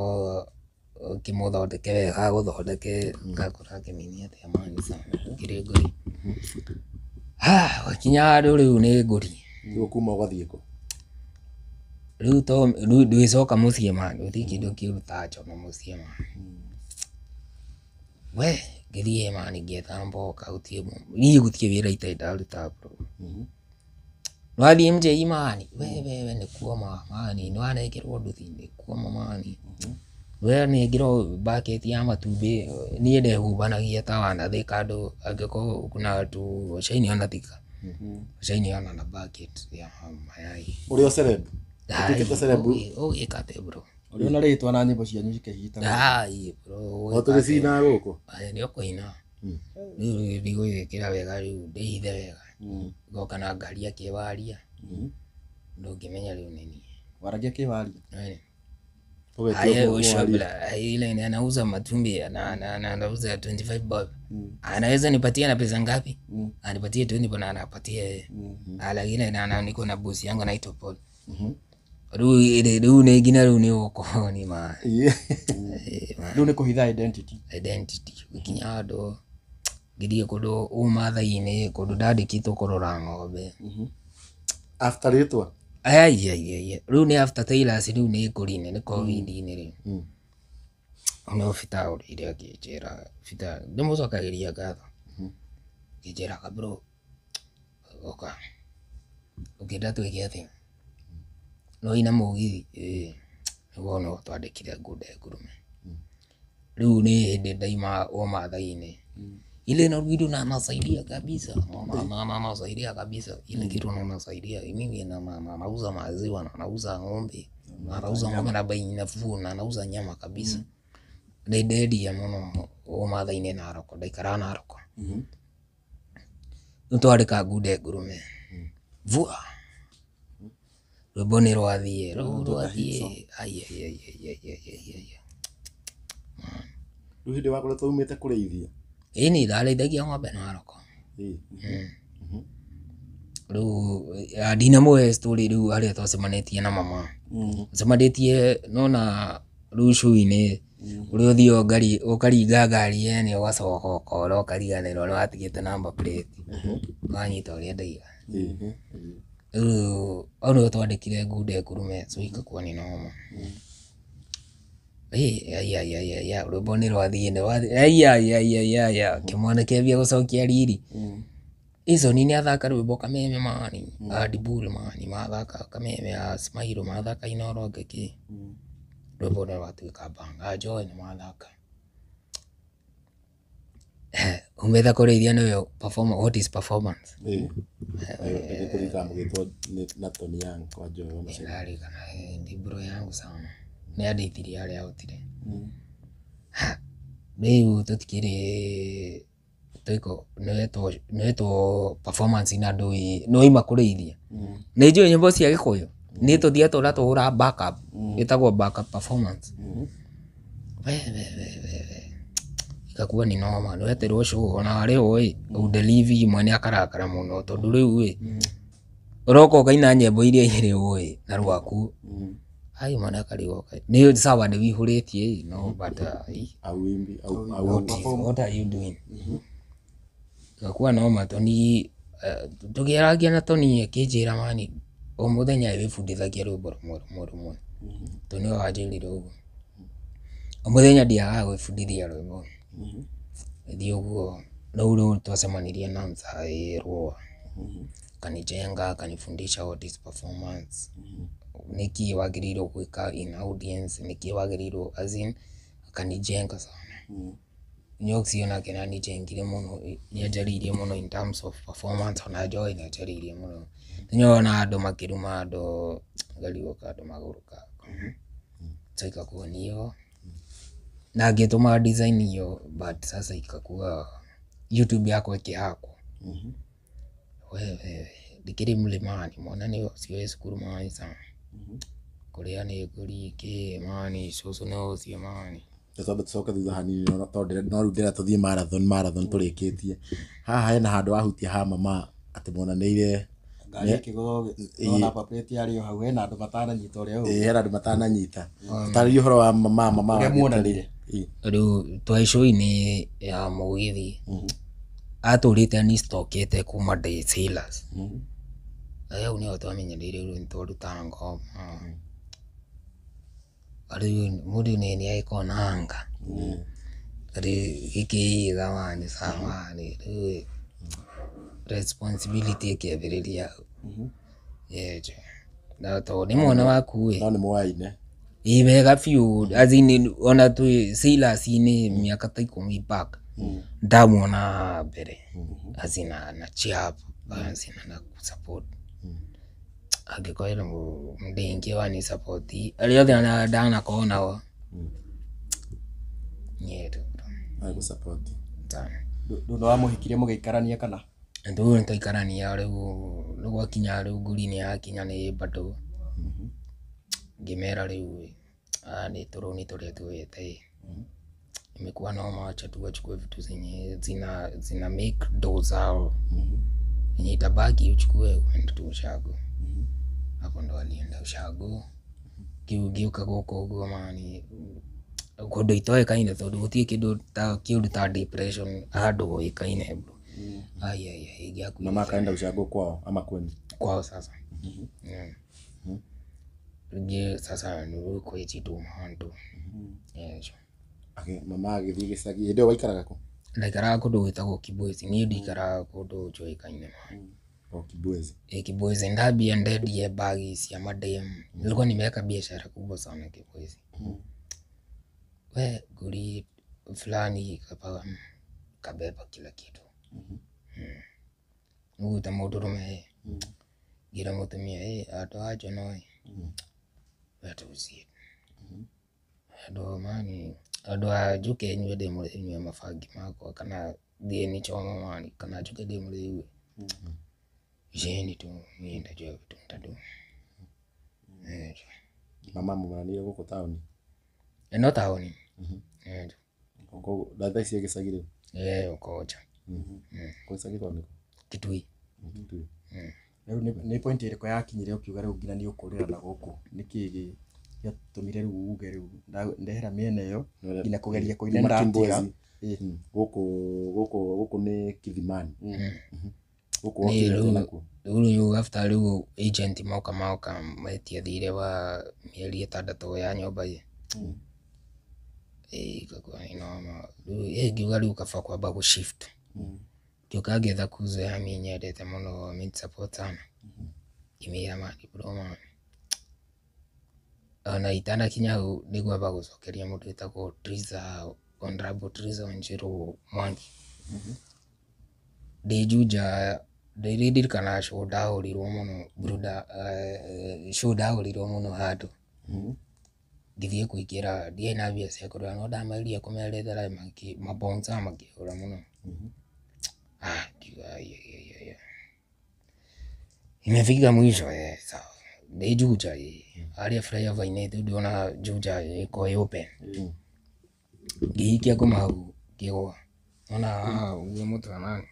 ũkĩmũthondeke wega gũthondeke ngakora kĩmini atĩa mani sana kĩrĩ ngori wakinya handũ rĩu nĩ ngori rĩu kuma ũgathiĩ kũ rĩu ndwĩcoka mũciĩ mani ũthiĩ kĩndũ kĩruta njono mũciĩ mani we ngĩthiĩ mani ngĩethamba niĩ gũtirĩ wĩra itandaruta bro wathiĩ mjei mani we nĩ kuoma mani nĩwanengerwo nduthi nĩ kuoma mani we nengirwo bucket ya matumbĩ niĩ ndehubanagia ta wanathĩka andũ angĩkorwo kuna shaini ona thika shaini ona na bucket ya mayai ũrĩ o celeb ũtukĩte celeb ũgĩkate bro ũrĩ ona rĩtwa na nyĩmbo cianyu cikĩhita bro tũgĩcina gũkũ nĩ ũkũina rĩu ndigwĩkĩra wega rĩu ndĩhithe wega ngoka na ngari akĩwaria ndũngĩmenya rĩu nĩ niĩ waragia kĩwaria ile anauza matumbi anauza 25 bob anaweza nipatie na pesa ngapi anipatie 20 bob na anapatie lakini na niko na boss yangu anaitwa Paul rĩu nĩ ngina rĩu nĩ ũko ni ma rĩu nĩ kũhitha identity gũkinya handũ ngĩthiĩ kũndũ ũmathai-inĩ kũndũ ndandĩkĩtwo kũrora ng'ombe after rĩtwa rĩu nĩ after tailors rĩu nĩ ngũrine nĩ covid-inĩ rĩu no bita ũrĩire akĩnjĩra bita ndĩmũcokagĩria ngatho akĩnjĩra kabro oka ũkĩenda twĩke atĩa no ina mũgithi nĩguo no twandĩkire ngude ngurume rĩu nĩ hĩndĩ ndaima ũmathai-inĩ ile na video na nasaidia kabisa mama nasaidia kabisa ile kitu na nasaidia mimi na mama nauza maziwa na nauza ng'ombe na bei nafuu na nauza nyama kabisa ndedi ya muno ũmathai-inĩ Narok ndaikara Narok nĩtwarĩka ngude ngurume vua rwĩmbo nĩ rwathiĩ rĩu hĩndĩ wakoretwo umĩte kũrĩithia ni ndarĩithagia ng'ombe Narok rĩu ndinamũhe story rĩu harĩa twacemanĩtie na mama cemanĩtie nona rũciũ-inĩ ũrĩa ũthiĩ ngari ũkaringa ngari yani ũgacoka ũkora ũkariganĩrwo nĩwatigĩte number plate wanyita ũrĩa ndaiga rĩu au nĩguo twandĩkire ngude ngurume so ikakuwa nĩ noma rwĩmbo nĩ rwathiĩ kĩmwana kĩambia gũcokia riri Izoni nĩ athaka rwĩmbo kameme mani Adiburi mani mathaka kameme ya Smile mathaka Inoro Ngeki rwĩmbo nĩ rwatuĩka banga Joy nĩ mathaka umetha kũrĩithia nĩyo performance. What is performance? Kũrĩka mũgĩtwo na Tony Young kwa Joy ona sirari kana ndi bro yangu sana nĩ andĩithirie harĩa ahotire rĩu tũtikĩrĩ toiko nĩtwo performance na ndũĩ noima kũrĩithia nĩ njũĩ nyĩmbo cia Gĩkũyũ nĩ tũthia tũhũra backup ĩtagwo backup performance ikakuwa ni noma nĩweterwo show ona harĩ ũĩ udelivi mwene akarakara mũno tondũ rĩu ũroka ũkaina nyĩmbo iria irĩ ũĩ na rwaku hai mwana akarigoka nĩ sawa nĩ wihũrĩtie no but awimbi what are you doing ikakuwa noma Tony tũkĩaragia na Tony akĩnjĩra mani o mũthenya wĩbundithagia rwĩmbo rũmwe Tony wanjĩrire ũguo o mũthenya ndiagaga gwĩbundithia rwĩmbo thiĩ ũguo rĩu twacemanirie na Mzai Rũa kanijenga akanifundisha what is performance niki wagĩrĩirwo gwĩka in audience niki wagĩrĩirwo as in akanijenga sana nyoksi ona kena nijengire mũno nĩanjaririe mũno in terms of performance ona Joy nĩanjaririe mũno nĩnyona andũ makĩruma andũ ngariũka andũ magũrũka so ikakuwa niyo na ngĩtũma design hiyo but sasa ikakuwa YouTube yako ĩkĩhakwo wewe ndikĩrĩ mlimani mwana nĩ ũcio cukuru mani sana kũrĩa nĩ ngũri kĩ mani cũcũ nĩ ũcio mani tũcoke thutha hanini no rĩu ndĩra tũthiĩ marathon tũrĩkĩtie haha hena handũ wahutia ha mama atĩ monanĩire ngari kigo no number plate yari hau hena andu matananyita uria uguo hena andu matananyita tarĩria ũhoro wa mama uria muonanire riu twaicũ-inĩ ya mũgithi atũrĩte ni stokete kuma ndĩ sailors au nĩho twamenyereire rĩu nĩtwarutaga ngoma rĩu mũndũ nĩ agĩkorwo na anga rĩu gĩkĩiga wani sawa rĩu responsibility ĩkĩambĩrĩria na tondũ nĩ mwana waku no nĩ mũwaine wega biũ azini ona twĩ sailors-inĩ mĩaka ta 10 back ndamuona mbere azina na chiap azina na support angĩkorwo mũndĩngĩ wani support arĩa othe ndanakorwo nao agũ support ndu no amũhikirie mũgĩikarania kana ndu nĩtwaikarania rĩu gwakinya rĩu nguri nĩ yakinya nĩ bado ngĩmera rĩu nĩ tũrũni tũrĩa tuwete imekuwa noma, acha tuwachukue vitu zenye zina make dough zao yenye itabaki uchukue uende tu ushago. Hapo ndo alienda ushago kiugiuka goko uguo mani kondo itoe kaine tondu gutie kindu ta kiundu ta depression hado ikaine bro. Ai gyaku mama kaenda ushago kwao ama kwenu kwao sasa. Ndio sasa ndio kwa hiyo mhandu. Yes. Okay, mama agithii gicagi ndio waikaraga ku? Ndaikaraga kundu gwitagwo Kibwezi, ni ndikaraga kundu njoikaine. Kibwezi. Kibwezi ndabia ndendie bagi cia madem. Nilikuwa nimeweka biashara kubwa sana Kibwezi. We guri fulani kabeba kila kitu. Uguta mudurume. Gira mutumia ato ajo noi. Wetu usi. Ado mani ado ajuke nywe de nywe mafagi mako kana die ni choma mani kana ajuke de mwe jeni tu nienda jo vitu ntadu. Mama mwananire guko taoni no taoni uko datha cia gicagire ukoja ko gicagire ni Kitui. Rĩu nĩ point ĩrĩkũ yakinyire ũkiuga rĩu nginya nĩ ũkũrĩra na gũkũ nĩkĩ gĩatũmire rĩu uge rĩu ndehera mĩena ĩyo nginya kũgeria kũina ndatiga gũkũ nĩ Kithimani gũkũ rĩu after rĩu agent moka metia thire wa mĩeri 6 ya nyũmba ye kakwa inoma ngiuga rĩu kaba kwamba gũ shift kioka getha kuzoea nyendete muno mid support sana kimira mani bro man ona itana kinyau nigwaba gucokeria mundu etagwo Triza Honorable Triza Wanjiru Mwangi dejuja deridil kana shoda horirwo muno bruda shoda horirwo muno hado ndithie kuikira die na bia cia kurwa no ndamairia kumerethera mabonza makihura muno imefika mwisho sawa de juja aria fraya vaine tu ona juja iko open giikia koma hau kiwa ona uwe mutu nani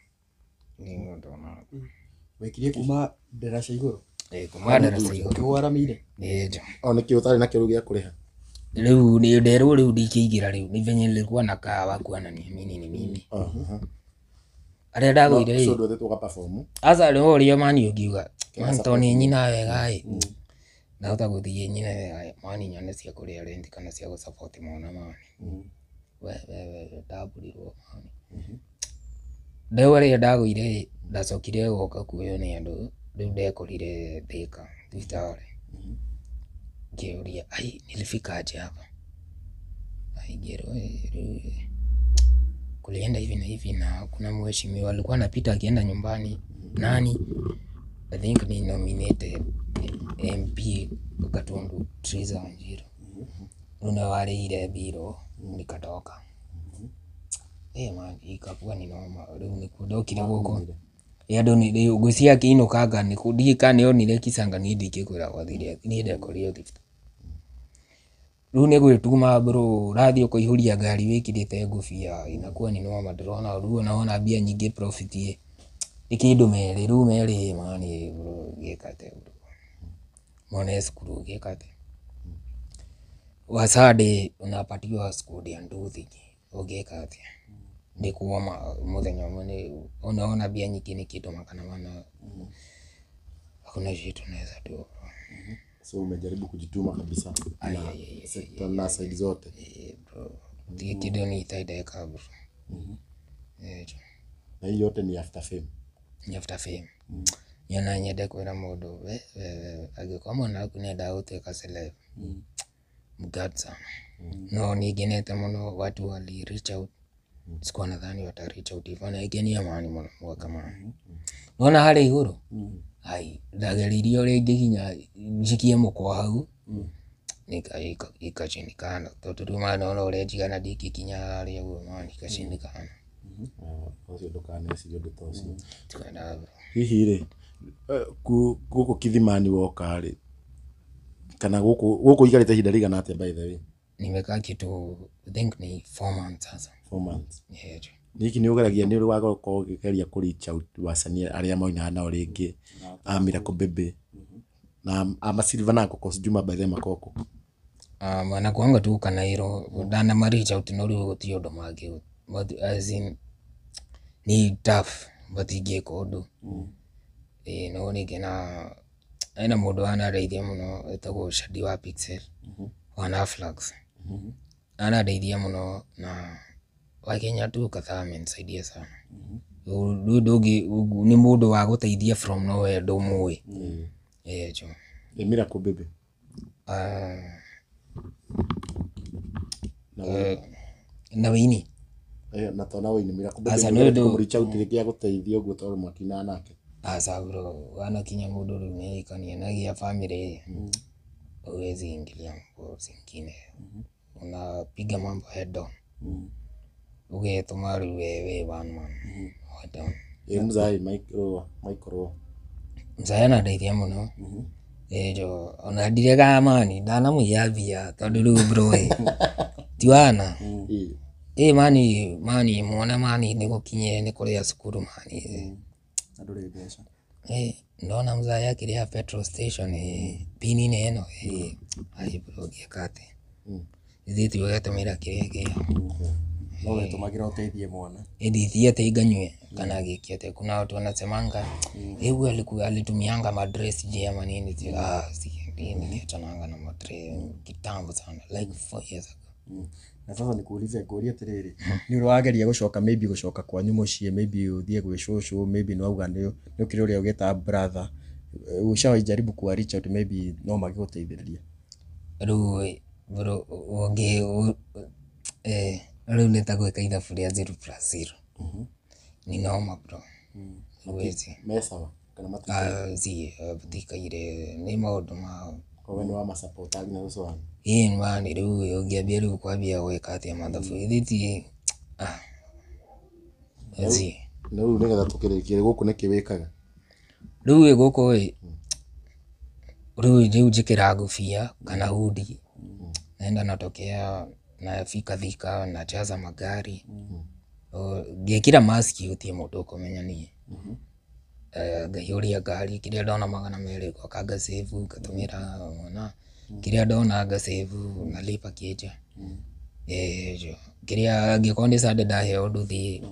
ni ndo na wekirie kuma nderaca iguru kuma nderaca iguru kiwaramire jo ona kiutari na kiru gia kuriha riu ni nderwo riu ndikiigira riu ni venye nilikuwa na kawa kuanania mimi aria ndagwire so ndwete tuka perform asa leo rio mani ugiuga Antoni nyina wega na hota guthie nyina wega mani nyane cia kuria rent kana cia gu support mwana mani we ndaburirwo mani ndewe ria ndagwire ndacokire goka kuyo ni andu riu ndekorire Thika thitare ngiuria nilifika aje hapa ngero kulienda hivi na kuna mheshimiwa alikuwa anapita akienda nyumbani nani I think ni nominated MP Gatundu Triza Wanjiru una wale ile biro nikatoka man ikakuwa ni noma leo nikudokire goko yado ni gucia kino kaga nikudika ni onire kisanga ni ndikikura gwathire ni ndekorio gift rĩu nĩ gwĩtuma bro rathi ũkũihũria ngari wĩkĩrĩte ngũbia inakuwa ni noma ndĩrona rĩu naona mbia nyingĩ profit nĩ kĩndũ merĩ rĩu merĩ mani bro kate mwana skuru ge kate wasade unapatiwa skuru ya nduthi oge kate ndikuwa muthenya mwene unaona bia nyingi ni kitu makana mana hakuna kitu naweza tu. So umejaribu kujituma kabisa na side zote bro kido ni itaideka bro. Na hiyo yote ni after fame. Ni after fame. Yana nyede kwera modo agikwa mona kunenda uteka celeb. Mgatsa. No nigenete muno watu wali reach out. Sikuwa nadhani wata reach out ifana igeni amani muno wakama. Nona hali iguru. Ai ndageririo ringi hinya njikie mukwa hau. Ikashindikana totuma naona urejigana diki kinya ari ugo mani ikashindikana. Ocio ndukane cio ndutocio tukana hihi ri guku Kithimani woka ri kana guku igarite hinda rigana atia by the way? Nimekaa kitu I think ni 4 months sasa. 4 months. Yeah. Niki ni ugeragia ni uri wagoko geria ku reach out wasani aria moina nao ringi Miracle Baby na ama Silver na Coco Juma by the makoko mana kwanga tu kana iro dana marich out no ri gutio ndo magi but as in ni tough but igeko ndo no ni gena aina mundu ana reithia muno etagwo Shadi wa Pixel wana flags ana reithia muno na wakenya tu kathame nsaidia sana ndugi ni mundu wa guteithia from nowhere ndo muwe jo Miracle Baby na wini na tona wini Miracle Baby kumricha utikia guteithia ugo toro makina nake asa bro wana kinya mundu rume kania nagia family uwezi ingilia mambo zingine unapiga mambo head on ugetuma wewe one man head on mzai micro mzai na ndeithia muno jo ona ndirega mani ndana muyavia tondu ru bro tiwana mani muone mani ni gukinye ni kuria cukuru mani andure besha ndona mzai akiria petrol station pini neno ai bro giakate Ithiti ugatumira kirege no wetumagira uteithie mwana edithia te iganywe kana gikiate kuna watu wanasemanga hebu alitumianga madress je manini si ni tananga na madress kitambo sana like 4 years ago. Na sasa nikuulize ngoria tiriri ni urageria gucoka maybe gucoka kwa nyumo cie maybe uthie gwe shosho maybe no auga ni ukiri uria ugeta brother ushawajaribu ku reach out maybe no magiguteithiriria ru bro onge ru netagweka ithabu ria 0+0 ni noma bro uwezi mesa kana matu zi butikaire ni maundu ma kwa ni wa masupport ali na uso wangu mani ru ongeambia ru kwambia weka atia mathabu ithiti zi no ru nega tukirikie guku niki wikaga ru guku ru njikira ngufia kana hudi naenda natokea nafika Thika na jaza magari ngekira maski utie mundu ukomenya nie ngaiuria ngari kiria ndona 200 kwa kanga save katumira na kiria ndona nga save nalipa kieja jo kiria ngikonde sade dahe nduthi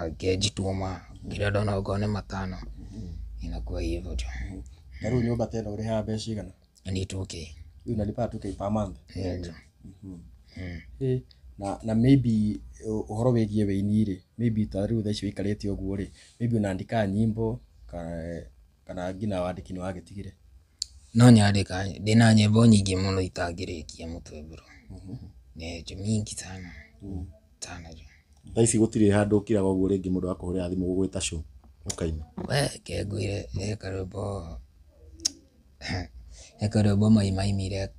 ngejituma kiria ndona ukone 5 inakuwa hivyo jo Karu nyumba tena uri ha mbeca igana ni 2k unalipa 2k per month na maybe uhoro wigie weini ri maybe tariu thaici wikarite uguo ri maybe unaandika nyimbo kana ngina wandiki ni wagitigire no nyandika ndina nyimbo nyingi muno itangirikia mutwe bro ne mingi sana sana jo thaici gutire handu ukiraga uguo ringi mundu akuhurira thimu gugwita show ukaina kengwire ekarebo maimire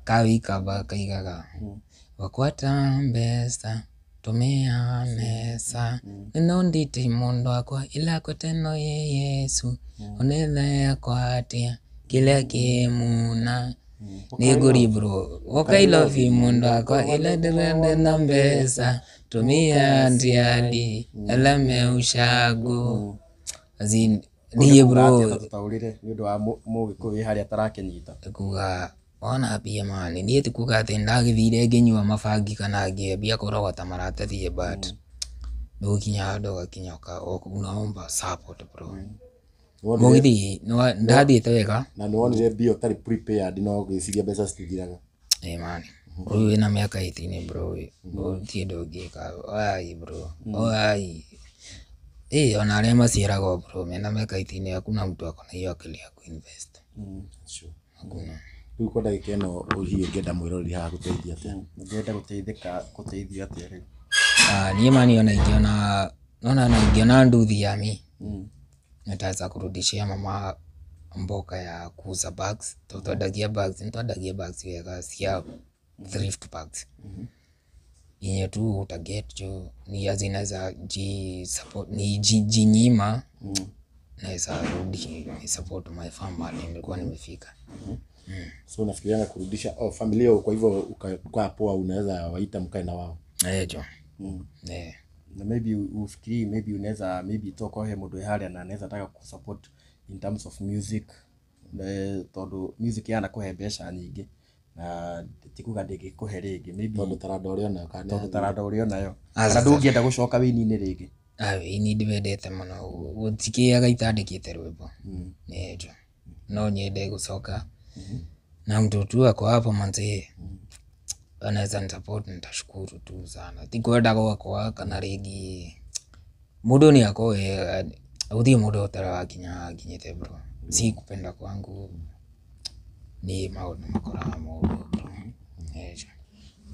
kawikaba kaigaga wakwata mbesa tumia nesa no nditi mundu akwa ila koteno ye Yesu onethe kwatia kile kimuna niguri bro okay love you mundu akwa ila ndende na mbesa tumia ndiali alame ushago azin Niĩ bro tutaurire ni undu wa Mũgĩkũyũ haria atarakenyita. kuga ona mbia mani niĩ ti kuga atĩ ndagĩthire ngĩnyua mabangi kana ngĩambia kũrogota maratathi but ndũkinya handũ ũgakinya unaomba support bro. Mũgithi ndathiĩte wega na nĩwonire mbia ũtarĩ prepared no gwĩciria mbeca citithiraga. mani ũyũ wĩna mĩaka 18 bro gũtirĩ ndũngĩka ai bro ai ona arĩa maciaragwo bro mena mĩaka 18 hakuna mtu akona hiyo akili ya kuinvest. Sure. Rĩu kwa ndagĩka ĩno hihi ũngĩenda mwĩroreri haha gũteithia atĩa? Ũngĩenda gũteithio atĩa rĩu? Niĩ mani ona ingĩona nduthi ya mi nitaweza kurudishia mama mboka ya kuuza bags. Twendagia bags wega cia thrift bags yenye tu utaget jo ni zinaweza support ni jinyima naweza rudi ni support my family nilikuwa nimefika. So nafikirianga kurudisha familia kwa hivyo kwa poa unaweza waita mkae na wao. Jo. Na maybe ufikiri maybe unaweza toko he mundu haria na anaweza taka kusupport in terms of music. Tondu music yana kuhe mbeca nyingĩ na tikuga ndĩngĩkũhe rĩngĩ maybe tondu taranda ũrĩa nayo kana ndũngĩenda gũcoka wĩini-inĩ rĩngĩ. Wĩini ndĩwendete mũno gũtikĩaga itandĩkĩte rwĩmbo jo no nyende gũcoka na mtu tu ako hapo manze anaweza nisupport nitashukuru tu sana. Tikwenda gwakwa kana rĩngĩ mũndũ nĩ akoe uthie mũndũ ũtarakinyĩte bro si kupenda kwangu ni maũndũ makoraga mũndũ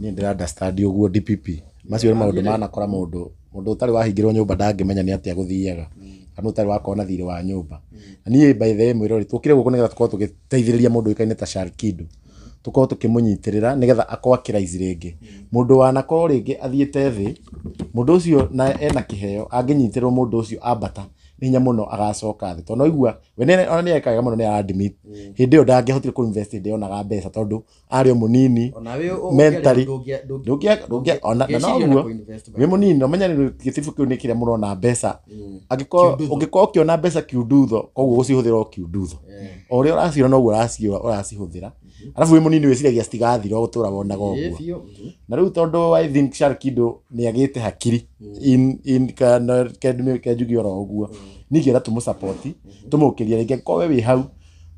niĩ ndĩra understand ũguo DPP macio nĩ maũndũ manakora mũndũ ũtarĩ wahingĩrwo nyũmba ndangĩmenya nĩ atĩa gũthiaga kana ũtarĩ wakona thirĩ wa nyũmba. Na niĩ by the way mwĩrori tũkire gũkũ nĩgetha tũkorwo tũgĩteithĩrĩria mũndũ ũikaine ta Sharkido tukorwo tukĩmũnyitĩrĩra nĩgetha akorwo akĩraizi rĩngĩ mũndũ wanakorwo rĩngĩ athiĩte thĩ mũndũ ũcio na ena kĩheo angĩnyitĩrwo mũndũ ũcio ambata nĩ hinya mũno agacoka thĩ tondũ igua we ona nĩ ekaga mũno nĩ admit hĩndĩ ĩyo ndangĩhotire ku invest hĩndĩ ĩyo onaga mbeca tondũ arĩ o mũnini mentally ndũngĩa ona noguo wĩ mũnini no menya nĩ gĩtibu kĩu nĩ kĩrĩa mũrona mbeca ũngĩkorwo ũkĩona mbeca kiundutho koguo gũcihũthĩra o kiundutho o ũrĩa ũraciona noguo ũracihũthĩra alafu wĩ mũnini wĩciragia citigathira gũtũra wonaga ũguo. Na rĩu tondũ I think Sharkido nĩ agĩte hakiri in kana kenjugi oro ũguo ningĩra tũmũsupport tũmũkĩria rĩngĩ ko we wĩ hau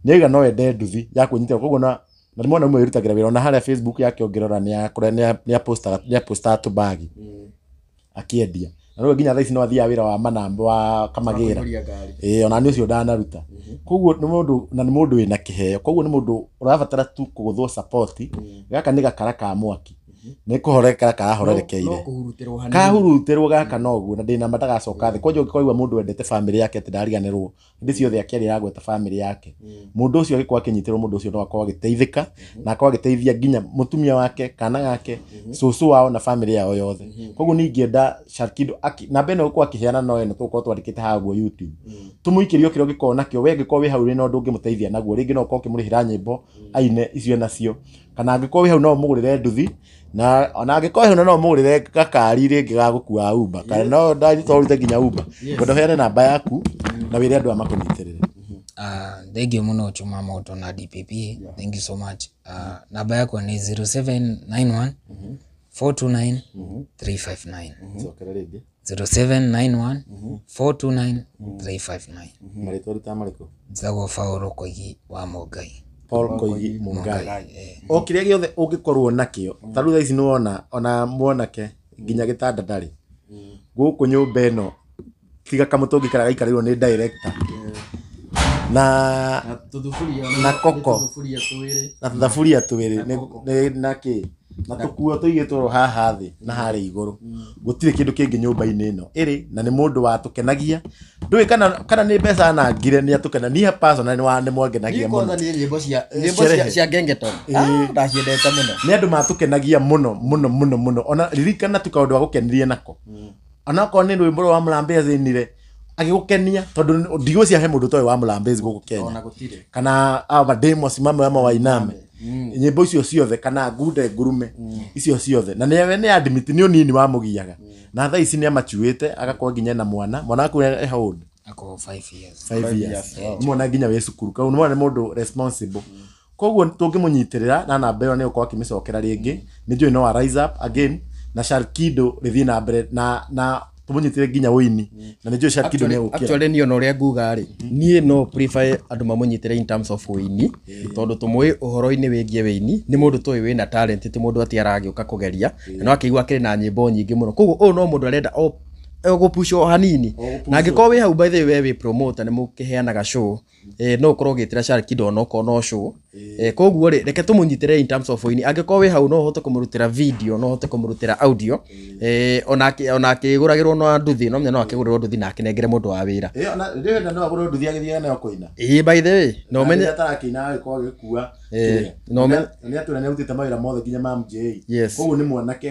nĩiga no ende nduthi ya kũnyitĩra koguo na ndĩmona ũmwe yĩrutagĩra wĩra ona harĩa Facebook yake ũngĩrora nĩ posta tũbagi akĩendia na rĩu nginya thaa ici no athiaga wĩra wa manamba wa Kamagĩra ona nĩ ũcio ndanaruta koguo nĩ mũndũ wĩna kĩheo koguo nĩ mũndũ ũrabatara tu kũgũthwo support gaka nĩ gakara ka mwaki nĩ kũhorekera karahorerekeire kahurutĩrwo gaka noguo na ndĩna matagacoka thĩ kwanja ũngĩkorwo mũndũ wendete family yake atĩ ndariganĩrwo hĩndĩ ciothe akĩarĩ agweta family yake mũndũ ũcio agĩkorwo akĩnyitĩrwo mũndũ ũcio no akorwo agĩteithĩka na akorwo agĩteithia nginya mũtumia wake kana gake cũcũ wao na family yao yothe. Koguo ningĩenda Sharkido namba ĩno gũkorwo akĩheana no ĩno tũkorwo twandĩkĩte haha guo YouTube tũmũikĩrie kĩrĩa ũngĩkorwo nakĩo we angĩkorwo wĩ hau rĩ no ndũngĩmũteithia naguo rĩngĩ no ũkorwo ũkĩmũrĩhĩra nyĩmbo aine icio nacio kana angĩkorwo wĩ hau no ũmũgũrĩre nduthi na ona angĩkorwo hau no ũmũgũrĩre gakari rĩngĩ ga gũkua Uber kana no ndagĩtwarĩte nginya Uber ngwenda ũheane namba yaku na wĩre andũ a makũnyitĩrĩre. Thank you muno Chuma Moto na DPP. Thank you so much. Namba yako ni 0791 429 359. 0791 429 359. Marĩtwa rĩta marĩkũ? Nzagwo Faũrũ Koigi wa Mũngai. Paul Koigi Mũngai. O kĩrĩa gĩothe ũngĩkorwo nakĩo ta rĩu thaa ici nĩwona ona mwanake nginya gĩtanda ndarĩ gũkũ nyũmba ĩno tiga kamũtũngi karĩa gaikarĩirwo nĩ director na koko na thaburia twĩrĩ na kĩ na tũkuo tũigĩtwo haha thĩ na harĩa igũrũ gũtirĩ kĩndũ kĩngĩ nyũmba-inĩ ĩno ĩrĩ na nĩ mũndũ watũkenagia ndũĩ kana nĩ mbeca nangire nĩ atũkenania personally nĩ mwangenagia mũno nyĩmbo cia Gengeton ndaciendete mũno nĩ andũ matũkenagia mũno ona ririkana tu kaũndũ gagũkenirie nako onakorwo nĩ rwĩmbo rwa Mlambezi zinire agĩgũkenia tondũ ndigũcia he mũndũ toĩ wa Mlambezi gũkũ Kenya kana mademo simame ama wainame nyĩmbo icio ciothe kana Ngude Ngurume icio ciothe na nĩ admit nĩ ũnini wa mũgiaga na thaa ici nĩ amachuĩte agakorwo nginya na mwana wake e hold ako 5 years 5 years mwana nginya we cukuru kau nĩ mũndũ responsible koguo tũngĩmũnyitĩrĩra na namba ĩyo nĩ ũkorwo akĩmĩcokera rĩngĩ nĩ njũĩ no rise up again na Sharkido rĩthiĩ na mbere na tũmũnyitĩre nginya wĩini na nĩ njũĩ Sharkido nĩ ũgũkĩra actually niĩ no ũrĩa nguga rĩ niĩ no prefer andũ mamũnyitĩre in terms of wĩini tondũ tũmũĩ ũhoro-inĩ wĩgiĩ wĩini nĩ mũndũ tũĩ wĩna talent ti mũndũ atĩ aragĩũka kũgeria na no akĩigua akĩrĩ na nyĩmbo nyingĩ mũno koguo ũyũ no mũndũ arenda gũpushwo hanini na angĩkorwo wĩ hau by the way wĩ promoter nĩ mũkĩheanaga show no ũkorwo ũgĩtĩra Sharkido no ko no show koguo rĩ reke tũmũnyitĩre in terms of wĩini angĩkorwo wĩ hau no ũhote kũmũrutĩra video no ũhote kũmũrutĩra audio ona akĩgũragĩrwo na nduthi no no akĩgũrĩrwo nduthi na akĩnengere mũndũ wa wĩra ona ndĩrenda no agũrĩrwo nduthi agĩthiaga nayo kũina by the way no menye atarakĩina agĩkorwo agĩkua no menye nĩ atũra nĩ arutĩte mawĩra mothe nginya ma MJ koguo nĩ mwanake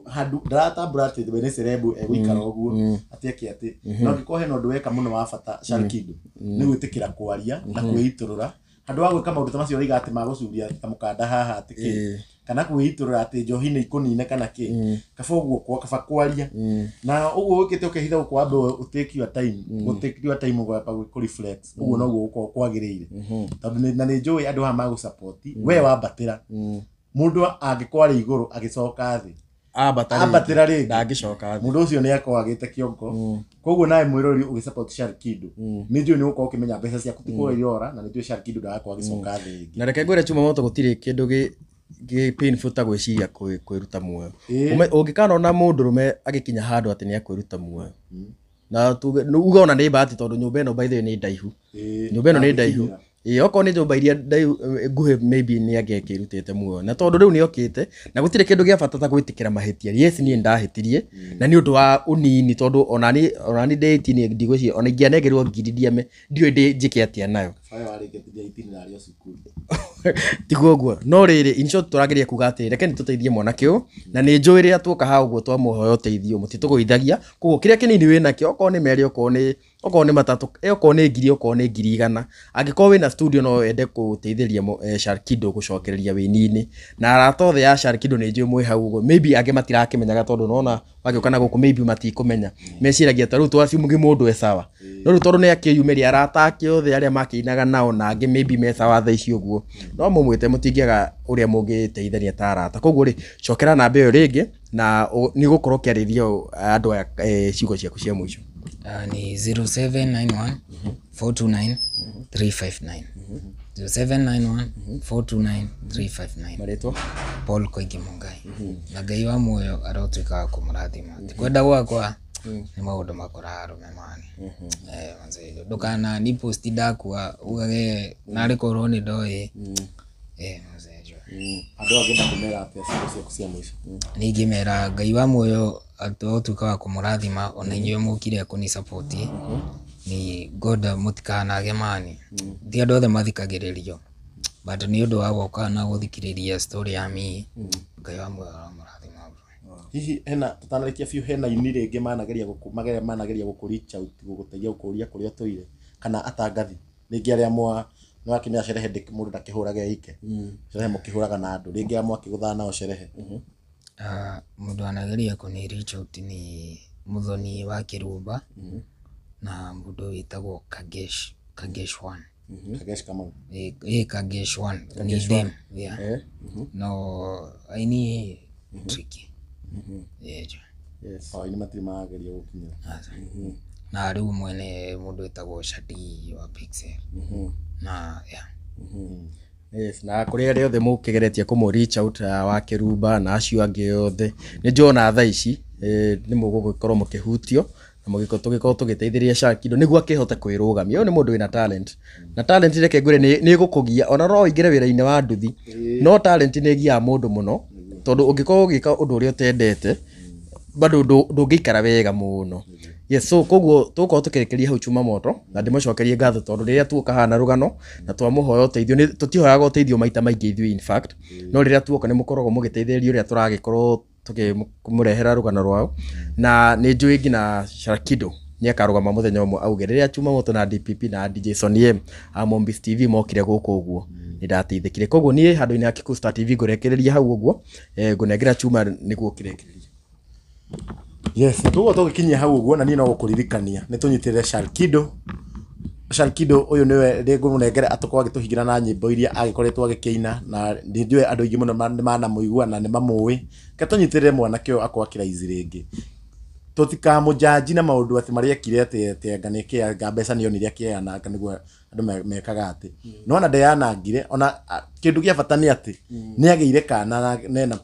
handũ ndaratambũra atĩ we nĩ cerebu egũikara ũguo atiake atĩ no angĩkorwo hena ũndũ weka mũno wa bata Sharkido nĩ gwĩtĩkĩra kwaria na kwĩitũrũra handũ wa gwĩka maũndũ ta macio oiga atĩ magũcuria kamũkanda haha atĩ kĩ kana kwĩitũrũra atĩ njohi nĩ ikũnine kana kĩ kaba ũguo kaba kwaria na ũguo ũkĩte ũkĩhitha gũkũ andũ take your time gwapa gwĩkũ reflex ũguo noguo gũkorwo kwagĩrĩire tondũ na nĩ njũĩ andũ haha magũ-support we wambatĩra mũndũ angĩkorwo arĩ igũrũ agĩcoka thĩ ambatĩra rĩngĩ ndangĩcoka mũndũ ũcio nĩ akorwo agĩte kĩongo koguo nawe mwĩrori ũgĩ-support Sharkido nĩ njũĩ nĩ ũgũkorwo ũkĩmenya mbeca ciaku ti kũrĩora na nĩ njũĩ Sharkido ndagakorwo agĩcoka thĩ rĩngĩ na reke ngwĩre Chumamoto gũtirĩ kĩndũ painful ta gwĩciria kwĩruta muoyo ũngĩkanona mũndũrũme agĩkinya handũ atĩ nĩ akwĩruta muoyo na uga ona nĩ bahati tondũ nyũmba ĩno by the way nĩ ndaihu nyũmba ĩno nĩ ndaihu okorwo nĩ nyũmba iria nguhĩ maybe nĩ angĩkĩrutĩte muoyo na tondũ rĩu nĩ okĩte na gũtirĩ kĩndũ gĩa bata ta gwĩtĩkĩra mahĩtia yes niĩ ndahĩtirie na nĩ ũndũ wa ũnini tondũ onani ndĩ 18 ndigũciria ona ingĩanengerwo ngiri ndiame ndiũĩ njĩke atĩa nayo tiguo ũguo no rĩrĩ in short tũrageria kuga atĩ reke nĩ tũteithie mwanake ũyũ na nĩ njũĩ rĩrĩa tuoka haha ũguo twamũhoya ũteithio mũtitũgũithagia koguo kĩrĩa kĩnini wĩnakĩo okorwo nĩ merĩ okorwo nĩ matatũ okorwo nĩ ngiri okorwo nĩ ngiri 100 angĩkorwo wĩna studio no ende gũteithĩrĩria Sharkido gũcokereria wĩini-inĩ na arata othe ya Sharkido nĩ njũĩ mwĩ hau ũguo maybe angĩ matirakĩmenyaga tondũ nona wagĩũka na gũkũ maybe matikũmenya meciragia ta rĩu twacimugi mũndũ sawa no rĩu tondũ nĩ akĩyumĩria arata ake othe arĩa makĩinaga nao na angĩ maybe me sawa thaa ici ũguo no mũmwĩte mũtingĩaga ũrĩa mũngĩteithania ta arata koguo rĩ cokera namba ĩyo rĩngĩ na nĩ gũkorwo kĩarĩria andũ aya ciugo ciaku cia mũico ni 0791 429 359 0791 429 359 marĩtwa Paul Koigi Mungai na Ngai wa muoyo arotuĩka kũmũrathima ti kwenda gwakwa nĩ maũndũ makoraga arũme mani manze ndũkana ni post ndakua ugage narĩ korwo nĩ ndoĩ manze andũ angĩenda kũmera atĩa ciugo ciaku cia mũico ningĩmera Ngai wa muoyo atuĩka wa kũmũrathima ona inyuĩ mũkire kũni support ni God mũtikanage mani ti andũ othe mathikagĩrĩrio but nĩ ũndũ wa gũka na gũthikĩrĩria story ya mi Ngai wa muoyo aramũrathima hihi hena tũtanarĩkia biũ hena ini rĩngĩ manageria gũkũ-reach out gũgũteithia gũkũria kũrĩa ũtũire kana atangathi rĩngĩ arĩa nĩ wakinya sherehe mũndũ ndakĩhũraga ike sherehe mũkĩhũraga na andũ rĩngĩ amwe akĩgũthana nao sherehe mũndũ anageria kũni reach out ni Muthoni wa Kĩrumba na mũndũ wĩtagwo Kagesh 1 Kagesh Kamau Kagesh 1 ni them yeah no aini tricky yes ini matiri mageria gũkinyira na rĩu mwene mũndũ wĩtagwo Shadi wa Pixel na yeah yes na kũrĩa rĩothe mũkĩgeretie kũmũ reach out wa Kĩrumba na acio angĩ othe nĩ njona thaa ici nĩ mũgũgĩkorwo mũkĩhutio na mũgĩkorwo tũgĩteithĩrĩria Sharkido nĩguo akĩhote kwĩrũgamia ũyũ nĩ mũndũ wĩna talent na talent reke ngwĩre nĩ gũkũgia ona no ingĩre wĩra-inĩ wa nduthi no talent nĩ giaga mũndũ mũno tondũ ũngĩkorwo ũgĩka ũndũ ũrĩa ũtendete bado ndũngĩikara wega mũno yes so koguo tũkorwo tũkĩrekeria hau Chumamoto na ndĩmũcokerie ngatho tondũ rĩrĩa tuoka haha na rũgano na twamũhoya ũteithio tũtihoyaga ũteithio maita maingĩ ithuĩ in fact no rĩrĩa tuoka nĩ mũkoragwo mũgĩteithĩrĩria ũrĩa tũragĩkorwo tũkĩmũrehera rũgano rwao na nĩ njũĩ nginya Sharkido nĩ akarũgama mũthenya ũmwe auge rĩrĩa Chumamoto na DPP na DJ Sonny M Mombis TV mokire gũkũ ũguo nĩ ndateithĩkire koguo niĩ handũ-inĩ ya Kikusta TV ngũrekereria hau ũguo ngũnengera Chuma nĩguo kĩrekereria Yes, tugo tugikinyia hau uguo na ni no gukuririkania ni tunyitirire Sharkido uyu niwe ringu munengere atukorwo agituhingira na nyimbo iria agikoretwo agikĩina na ndijue andu aingi muno mana muigua na ni mamui katunyitirire mwanake uyu akwa kiraizi ringi tutikamujaji na maundu ati maria ekire ati nganike anga mbeca ni onire akiana niguo andu mekaga ati no na ndeyanangire ona kindu gia bata ni ati ni ageire kana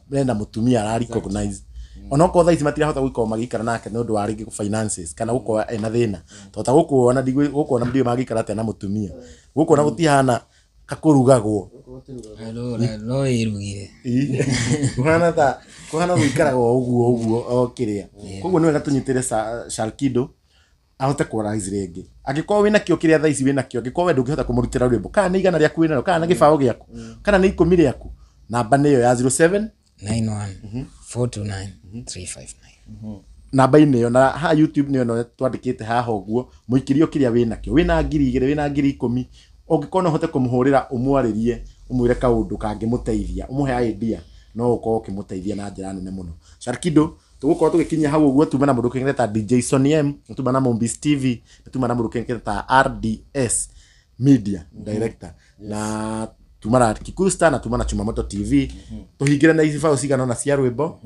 nena mutumia ara recognize ona ko thaici matirahota gukorwo magikara nake no ndu wa ringi finances kana gukorwo ena thina tota gukuona gukuona ndio magikara ate na mutumia gukuona gutihana kakurugagwo no irugire kuhana guikaraga uguo okiria koguo niwe gatunyitire Sharkido ahote kuoraize ringi agikorwo wina kio kiria thaici wina kio agikorwo ndungihota kumurutira rwimbo kana ni igana riaku wina kana ni gibao giaku kana ni 10 riaku namba niyo ya 07 91 429 359 namba ino na ha YouTube niyo no twandikite haha uguo muikirio kiria wina kio wina 2,000 wina 10,000 ungikona hote kumuhurira umwaririe umwire kaundu kangimuteithia umuhe idea no ukorwo kimuteithia na njira nene muno Sharkido tugukorwo tugikinyia hau uguo tuma na mundu kengete ta DJ Sonny M tuma na Mombis TV tuma na mundu kengete ta RDS Media Director na tumara Kikuyu Star na tumana Chumamoto TV tuhingire na hizi fao cigana na cia rwimbo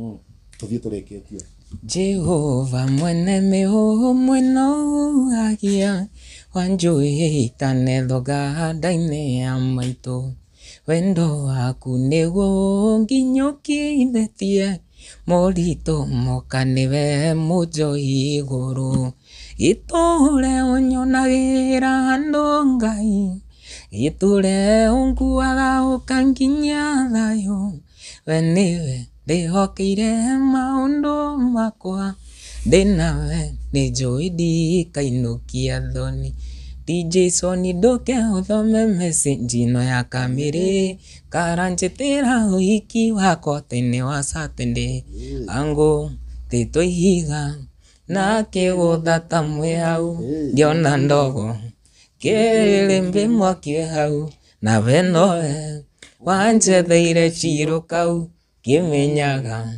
tuthie tureketio Jehova mwene miho mweno agia wanjui itane thoga daine ya maito wendo waku niguo nginyukithetie morito mokaniwe mujo iguru iture unyonagira ndongai iture unguaga ukanginya thayo weniwe ndihokeire maundu makwa ndinawe nijoidi kainukia thoni DJ Sonny ndoke uthome message no ya kamiri karanjitira wiki wako tene wa Saturday ango titoihiga na kegotha tamwe hau ndiona ndogo kelembe mwakie hau na venoe wanjetheire chiro kau kimenyaga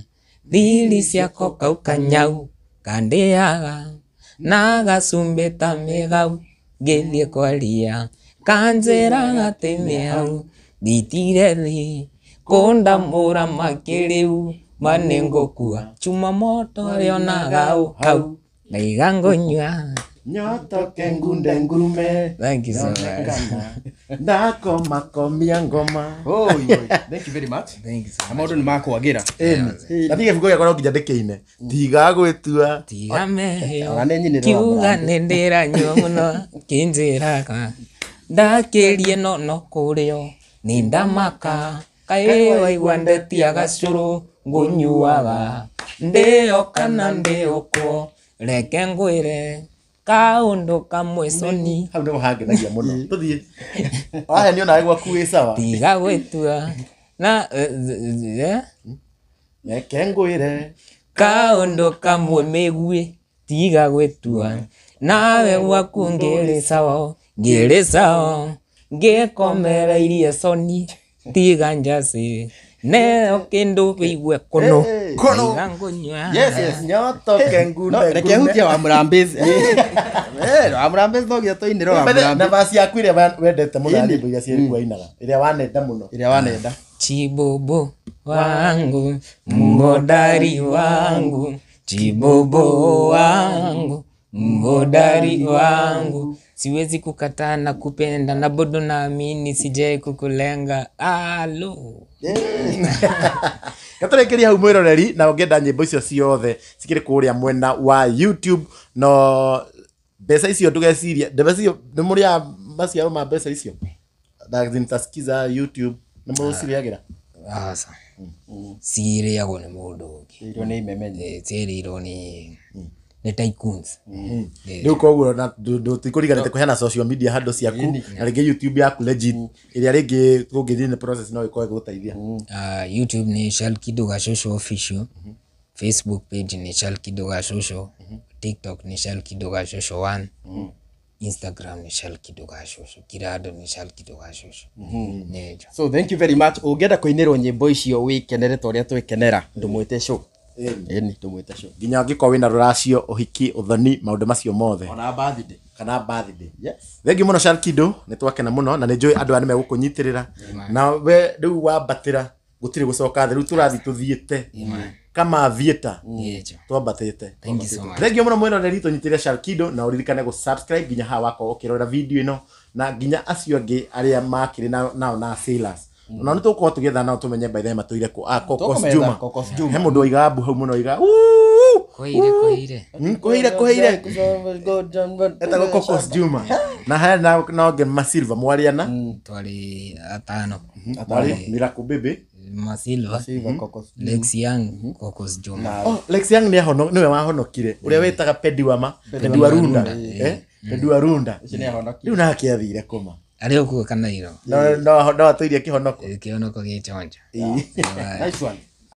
thiri ciako kau kanyau kandiaga na gacumbi ta migau ngithie kwaria kanjira gatime hau nditire thi kundamura makiriu manengokua Chumamoto rionaga hau na igangonywa nyoto kengunde ngurume. Thank you so much. Ndako makomia ngoma. Oh, thank you very much. Thank you so much. Amodo ni mako wagira. Natige fuko yakora kijandike-ine. Tiga gwetua. Tiga meyo. Anenyi ni Kiuga nendera nyomuno kinjiraga. Ndakirie no kurio. Nindamaka. Kae waigwande tiaga curu ngunyuaga. Ndeo kana ndeo ko. Reke ngwire. Kaundu kamwe Sonny. Hau ndo hangenagia muno. Tuthie. Aya ni ona gwa kuwe sawa. Tiga gwetua. Na Reke ngwire. Kaundu kamwe megwe. Tiga gwetua. Nawe waku ngere sawa. Ngere sawa. Ngekomereirie Sonny. Tiga njasi. Neo kindu bigwe kono. Yes, nyoto kengunde. Reke hutia wa Murambezi. Wa Murambezi no gya toiniro wa Murambezi. Na basi yakwire wendete muno ndimbo iria cieri inaga. Iria wanenda muno. Iria wanenda. Chibobo wangu, mbodari wangu. Chibobo wangu, mbodari wangu. Siwezi kukataa na kupenda na bado naamini sijai kukulenga. Alo. Gaturekeria hau mwiroreri na ungenda nyimbo icio ciothe cikiri kuria mwena wa YouTube no mbeca icio ndugeciria ndebecio ni muria maciaro ma mbeca icio ndazintasikiza YouTube ni muciriagira asa siriagwo ni mundu ungi Iro ni imemenye cirirwo ni tycoons riu koguo na ndutikurigana kuheana social media handle ciaku na ringi YouTube yaku legit iria ringi tungithie ni process no ikoe guteithia YouTube ni Sharkido Gashosho official, Facebook page ni Sharkido Gashosho, TikTok ni Sharkido Gashosho 1, Instagram ni Sharkido Gashosho, kirado ni Sharkido Gashosho. So thank you very much. Ungenda kuinirwo nyimbo icio wikenere ta uria twikenera ndumwite show. eni tumwite show nginya angĩkorwo wĩna rũracio ũhiki ũthoni maũndũ macio mothe ona birthday kana birthday yes thengi mũno Sharkido nĩ twakena mũno na nĩ njũĩ andũ aya nĩ megũkũnyitĩrĩra na we rĩu wambatĩra gũtirĩ gũcoka thĩ rĩu tũrathi tũthiĩte kama thieta twambatĩte thengi mũno mwĩroreri tũnyitĩrĩre Sharkido na ũririkane gũsubscribe nginya haha wakorwo ũkĩrora video ĩno na nginya acio angĩ arĩa makĩrĩ nao na sailors na nĩ tũgũkorwo tũgĩetha nao tũmenye by the way matũire kũ Cocos Juma he mũndũ oigaga mbu hau mũno oiga kũhĩire etagwo Cocos Juma na haya na onge Masilva mwariana twari atano mwari Miracle Baby Masilva Lex Young Cocos Juma Lex Young nĩwe wahonokire ũrĩa wĩtaga Pediwarunda Pediwarunda rĩu nake athire kũma arĩ okuo kana iro no atũirie kĩhonoko gĩchonjo nice one